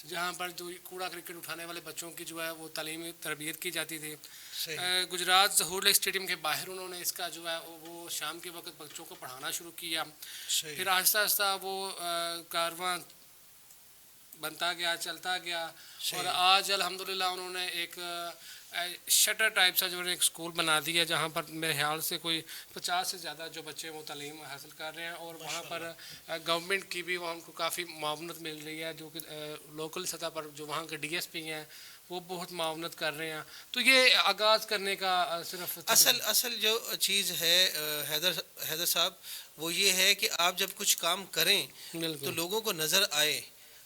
جہاں پر جو کوڑا کرکٹ اٹھانے والے بچوں کی جو ہے وہ تعلیمی تربیت کی جاتی تھی. گجرات ظہور لیک اسٹیڈیم کے باہر انہوں نے اس کا جو ہے وہ شام کے وقت بچوں کو پڑھانا شروع کیا. پھر آہستہ آہستہ وہ کارواں بنتا گیا, چلتا گیا, اور آج الحمدللہ انہوں نے ایک شٹر ٹائپ سا جو ہے ایک اسکول بنا دیا جہاں پر میرے خیال سے کوئی 50 سے زیادہ جو بچے وہ تعلیم حاصل کر رہے ہیں. اور وہاں پر گورنمنٹ کی بھی وہاں کو کافی معاونت مل رہی ہے, جو کہ لوکل سطح پر جو وہاں کے ڈی ایس پی ہیں وہ بہت معاونت کر رہے ہیں. تو یہ آغاز کرنے کا صرف
اصل جو چیز ہے حیدر صاحب وہ یہ ہے کہ آپ جب کچھ کام کریں تو لوگوں کو نظر آئے.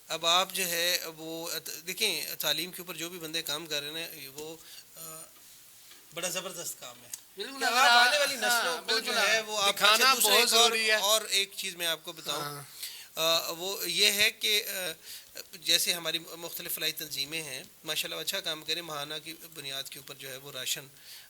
اب آپ جو ہے وہ دیکھیں تعلیم کے اوپر جو بھی بندے کام کر رہے ہیں وہ بڑا زبردست کام ہے. آپ آنے والی نسلوں کو جو ہے وہ آپ بہت ضروری ہے. اور ایک چیز میں آپ کو بتاؤں, وہ یہ ہے کہ جیسے ہماری مختلف فلاحی تنظیمیں ہیں ماشاءاللہ اچھا کام کریں، ماہانہ کی بنیاد کے اوپر جو ہے وہ راشن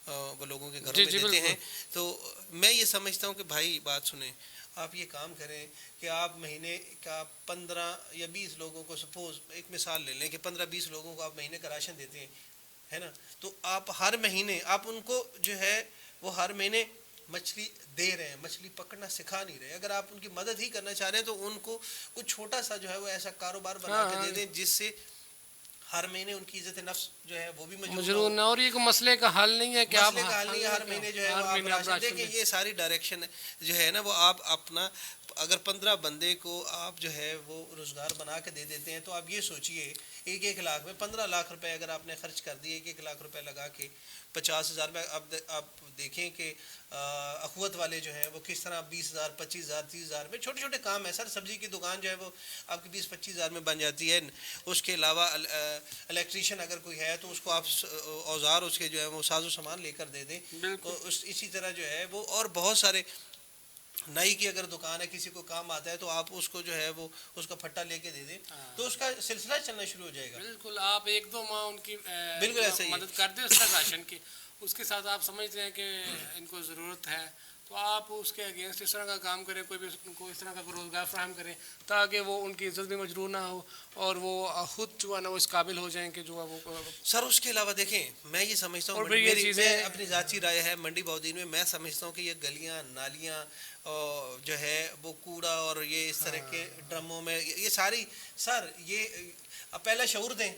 وہ لوگوں کے گھروں میں دیتے ہیں. تو میں یہ سمجھتا ہوں کہ بھائی بات سنیں، آپ یہ کام کریں کہ آپ مہینے کا 15 یا 20 لوگوں کو، سپوز ایک مثال لے لیں کہ 15-20 لوگوں کو آپ مہینے کا راشن دیتے ہیں، ہے نا، تو آپ ہر مہینے آپ ان کو جو ہے وہ ہر مہینے مچھلی دے رہے ہیں، مچھلی پکڑنا سکھا نہیں رہے. اگر آپ ان کی مدد ہی کرنا چاہ رہے ہیں تو ان کو کچھ چھوٹا سا جو ہے وہ ایسا کاروبار بنا کے دے دیں جس سے ہر مہینے ان کی عزت نفس جو ہے وہ بھی
مجرور نہ. اور یہ کوئی مسئلے کا حل نہیں ہے کہ آپ
مسئلے کا حل نہیں ہے، ہر مہینے جو ہے وہ آپ راشن دیکھیں. یہ ساری ڈائریکشن جو ہے نا وہ آپ اپنا اگر 15 بندے کو آپ جو ہے وہ روزگار بنا کے دے دیتے ہیں تو آپ یہ سوچئے 1 لاکھ میں 15 لاکھ روپے اگر آپ نے خرچ کر دیے 1 لاکھ روپے لگا کے 50,000 میں. اب آپ دیکھیں کہ اخوت والے جو ہیں وہ کس طرح 20,000 25,000 30,000 میں چھوٹے چھوٹے کام ہے سر. سبزی کی دکان جو ہے وہ آپ کی 20-25,000 میں بن جاتی ہے. اس کے علاوہ الیکٹریشین اگر کوئی ہے تو اس کو آپ اوزار اس کے جو ہے وہ ساز و سامان لے کر دے دیں. تو اسی طرح جو ہے وہ اور بہت سارے نائی کی اگر دکان ہے کسی کو کام آتا ہے تو آپ اس کو جو ہے وہ اس کا پھٹا لے کے دے دیں تو اس کا سلسلہ چلنا شروع ہو جائے گا.
بالکل آپ 1-2 ماہ ان کی
بالکل ایسا ہی
مدد کر دیں اس کا راشن کی، اس کے ساتھ آپ سمجھتے ہیں کہ ان کو ضرورت ہے تو آپ اس کے اگینسٹ اس طرح کا کام کریں، کوئی بھی ان کو اس طرح کا روزگار فراہم کریں تاکہ وہ ان کی عزت بھی مجروح نہ ہو اور وہ خود جو ہے نا وہ اس قابل ہو جائیں کہ جو ہے وہ
سر. اس کے علاوہ دیکھیں میں یہ سمجھتا ہوں میں اپنی ذاتی رائے ہے منڈی بہودین میں میں سمجھتا ہوں کہ یہ گلیاں نالیاں جو ہے وہ کوڑا اور یہ اس طرح کے ڈرموں میں یہ ساری سر یہ پہلا شعور دیں،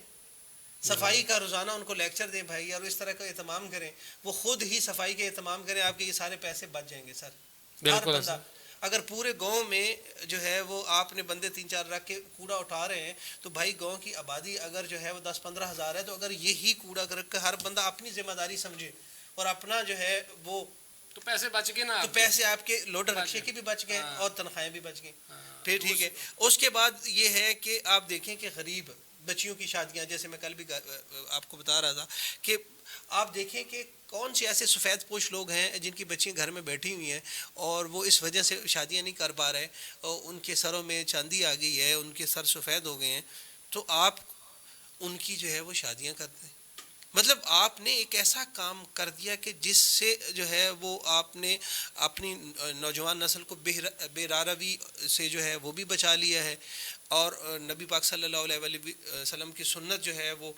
صفائی کا روزانہ ان کو لیکچر دیں بھائی اور اس طرح کا اہتمام کریں. وہ خود ہی صفائی کے اہتمام کریں، آپ کے یہ سارے پیسے بچ جائیں گے سر. ہر بندہ اگر پورے گاؤں میں جو ہے وہ آپ نے بندے 3-4 رکھ کے کوڑا اٹھا رہے ہیں تو بھائی گاؤں کی آبادی اگر جو ہے وہ 10-15 ہزار ہے تو اگر یہی کوڑا رکھ کے ہر بندہ اپنی ذمہ داری سمجھے اور اپنا جو ہے وہ
تو پیسے بچ گئے نا،
تو پیسے آپ کے لوڈر رکشے کے بھی بچ گئے اور تنخواہیں بھی بچ گئیں. پھر ٹھیک ہے. اس کے بعد یہ ہے کہ آپ دیکھیں کہ غریب بچیوں کی شادیاں، جیسے میں کل بھی آپ کو بتا رہا تھا کہ آپ دیکھیں کہ کون سے ایسے سفید پوش لوگ ہیں جن کی بچیاں گھر میں بیٹھی ہوئی ہیں اور وہ اس وجہ سے شادیاں نہیں کر پا رہے اور ان کے سروں میں چاندی آ گئی ہے، ان کے سر سفید ہو گئے ہیں، تو آپ ان کی جو ہے وہ شادیاں کرتے ہیں. مطلب آپ نے ایک ایسا کام کر دیا کہ جس سے جو ہے وہ آپ نے اپنی نوجوان نسل کو بے راروی سے جو ہے وہ بھی بچا لیا ہے اور نبی پاک صلی اللہ علیہ وسلم کی سنت جو ہے وہ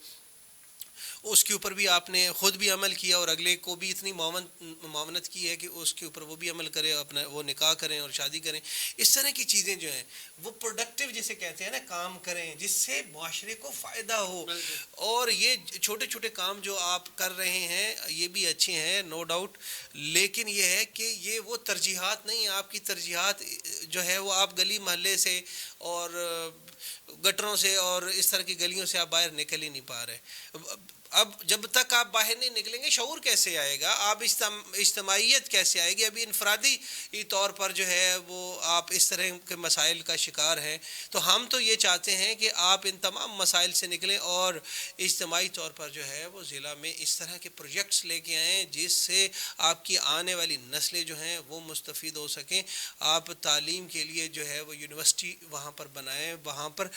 اس کے اوپر بھی آپ نے خود بھی عمل کیا اور اگلے کو بھی اتنی معاونت کی ہے کہ اس کے اوپر وہ بھی عمل کرے، اپنا وہ نکاح کریں اور شادی کریں. اس طرح کی چیزیں جو ہیں وہ پروڈکٹیو جسے کہتے ہیں نا کام کریں جس سے معاشرے کو فائدہ ہو. اور یہ چھوٹے چھوٹے کام جو آپ کر رہے ہیں یہ بھی اچھے ہیں نو ڈاؤٹ، لیکن یہ ہے کہ یہ وہ ترجیحات نہیں. آپ کی ترجیحات جو ہے وہ آپ گلی محلے سے اور گٹروں سے اور اس طرح کی گلیوں سے آپ باہر نکل ہی نہیں پا رہے. اب جب تک آپ باہر نہیں نکلیں گے شعور کیسے آئے گا، آپ اجتماعیت کیسے آئے گی؟ ابھی انفرادی طور پر جو ہے وہ آپ اس طرح کے مسائل کا شکار ہیں. تو ہم تو یہ چاہتے ہیں کہ آپ ان تمام مسائل سے نکلیں اور اجتماعی طور پر جو ہے وہ ضلع میں اس طرح کے پروجیکٹس لے کے آئیں جس سے آپ کی آنے والی نسلیں جو ہیں وہ مستفید ہو سکیں. آپ تعلیم کے لیے جو ہے وہ یونیورسٹی وہاں پر بنائیں، وہاں پر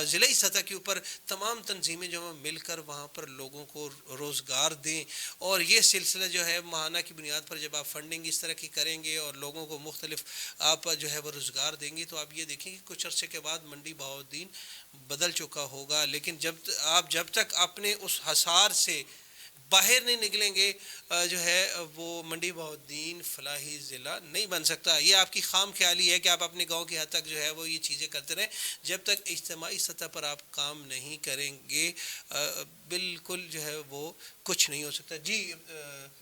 ضلعی سطح کے اوپر تمام تنظیمیں جو مل کر وہاں پر لوگوں کو روزگار دیں. اور یہ سلسلہ جو ہے ماہانہ کی بنیاد پر جب آپ فنڈنگ اس طرح کی کریں گے اور لوگوں کو مختلف آپ جو ہے وہ روزگار دیں گے تو آپ یہ دیکھیں کہ کچھ عرصے کے بعد منڈی بہاؤالدین بدل چکا ہوگا. لیکن جب تک اپنے اس حصار سے باہر نہیں نکلیں گے جو ہے وہ منڈی بہاؤالدین فلاحی ضلع نہیں بن سکتا. یہ آپ کی خام خیالی ہے کہ آپ اپنے گاؤں کی حد تک جو ہے وہ یہ چیزیں کرتے رہیں. جب تک اجتماعی سطح پر آپ کام نہیں کریں گے بالکل جو ہے وہ کچھ نہیں ہو سکتا. جی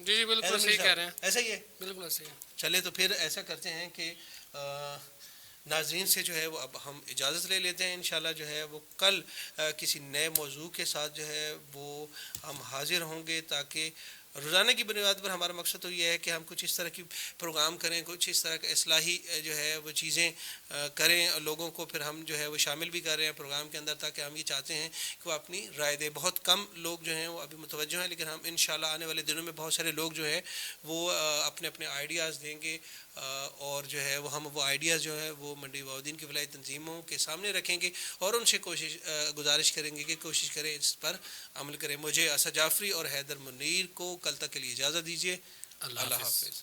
بالکل صحیح کہہ رہے ہیں.
ایسا ہی ہے،
بالکل صحیح ہے.
چلے تو پھر ایسا کرتے ہیں کہ ناظرین سے جو ہے وہ اب ہم اجازت لے لیتے ہیں. انشاءاللہ جو ہے وہ کل کسی نئے موضوع کے ساتھ جو ہے وہ ہم حاضر ہوں گے تاکہ روزانہ کی بنیاد پر ہمارا مقصد تو یہ ہے کہ ہم کچھ اس طرح کی پروگرام کریں، کچھ اس طرح کا اصلاحی جو ہے وہ چیزیں کریں. لوگوں کو پھر ہم جو ہے وہ شامل بھی کر رہے ہیں پروگرام کے اندر تاکہ ہم یہ چاہتے ہیں کہ وہ اپنی رائے دیں. بہت کم لوگ جو ہیں وہ ابھی متوجہ ہیں لیکن ہم انشاءاللہ آنے والے دنوں میں بہت سارے لوگ جو ہیں وہ اپنے اپنے آئیڈیاز دیں گے. اور جو ہے وہ ہم وہ آئیڈیاز جو ہے وہ منڈی بہاؤالدین کی فلاحی تنظیموں کے سامنے رکھیں گے اور ان سے گزارش کریں گے کہ کوشش کریں اس پر عمل کریں. مجھے اسد جعفری اور حیدر منیر کو کل تک کے لیے اجازت دیجیے. اللہ حافظ.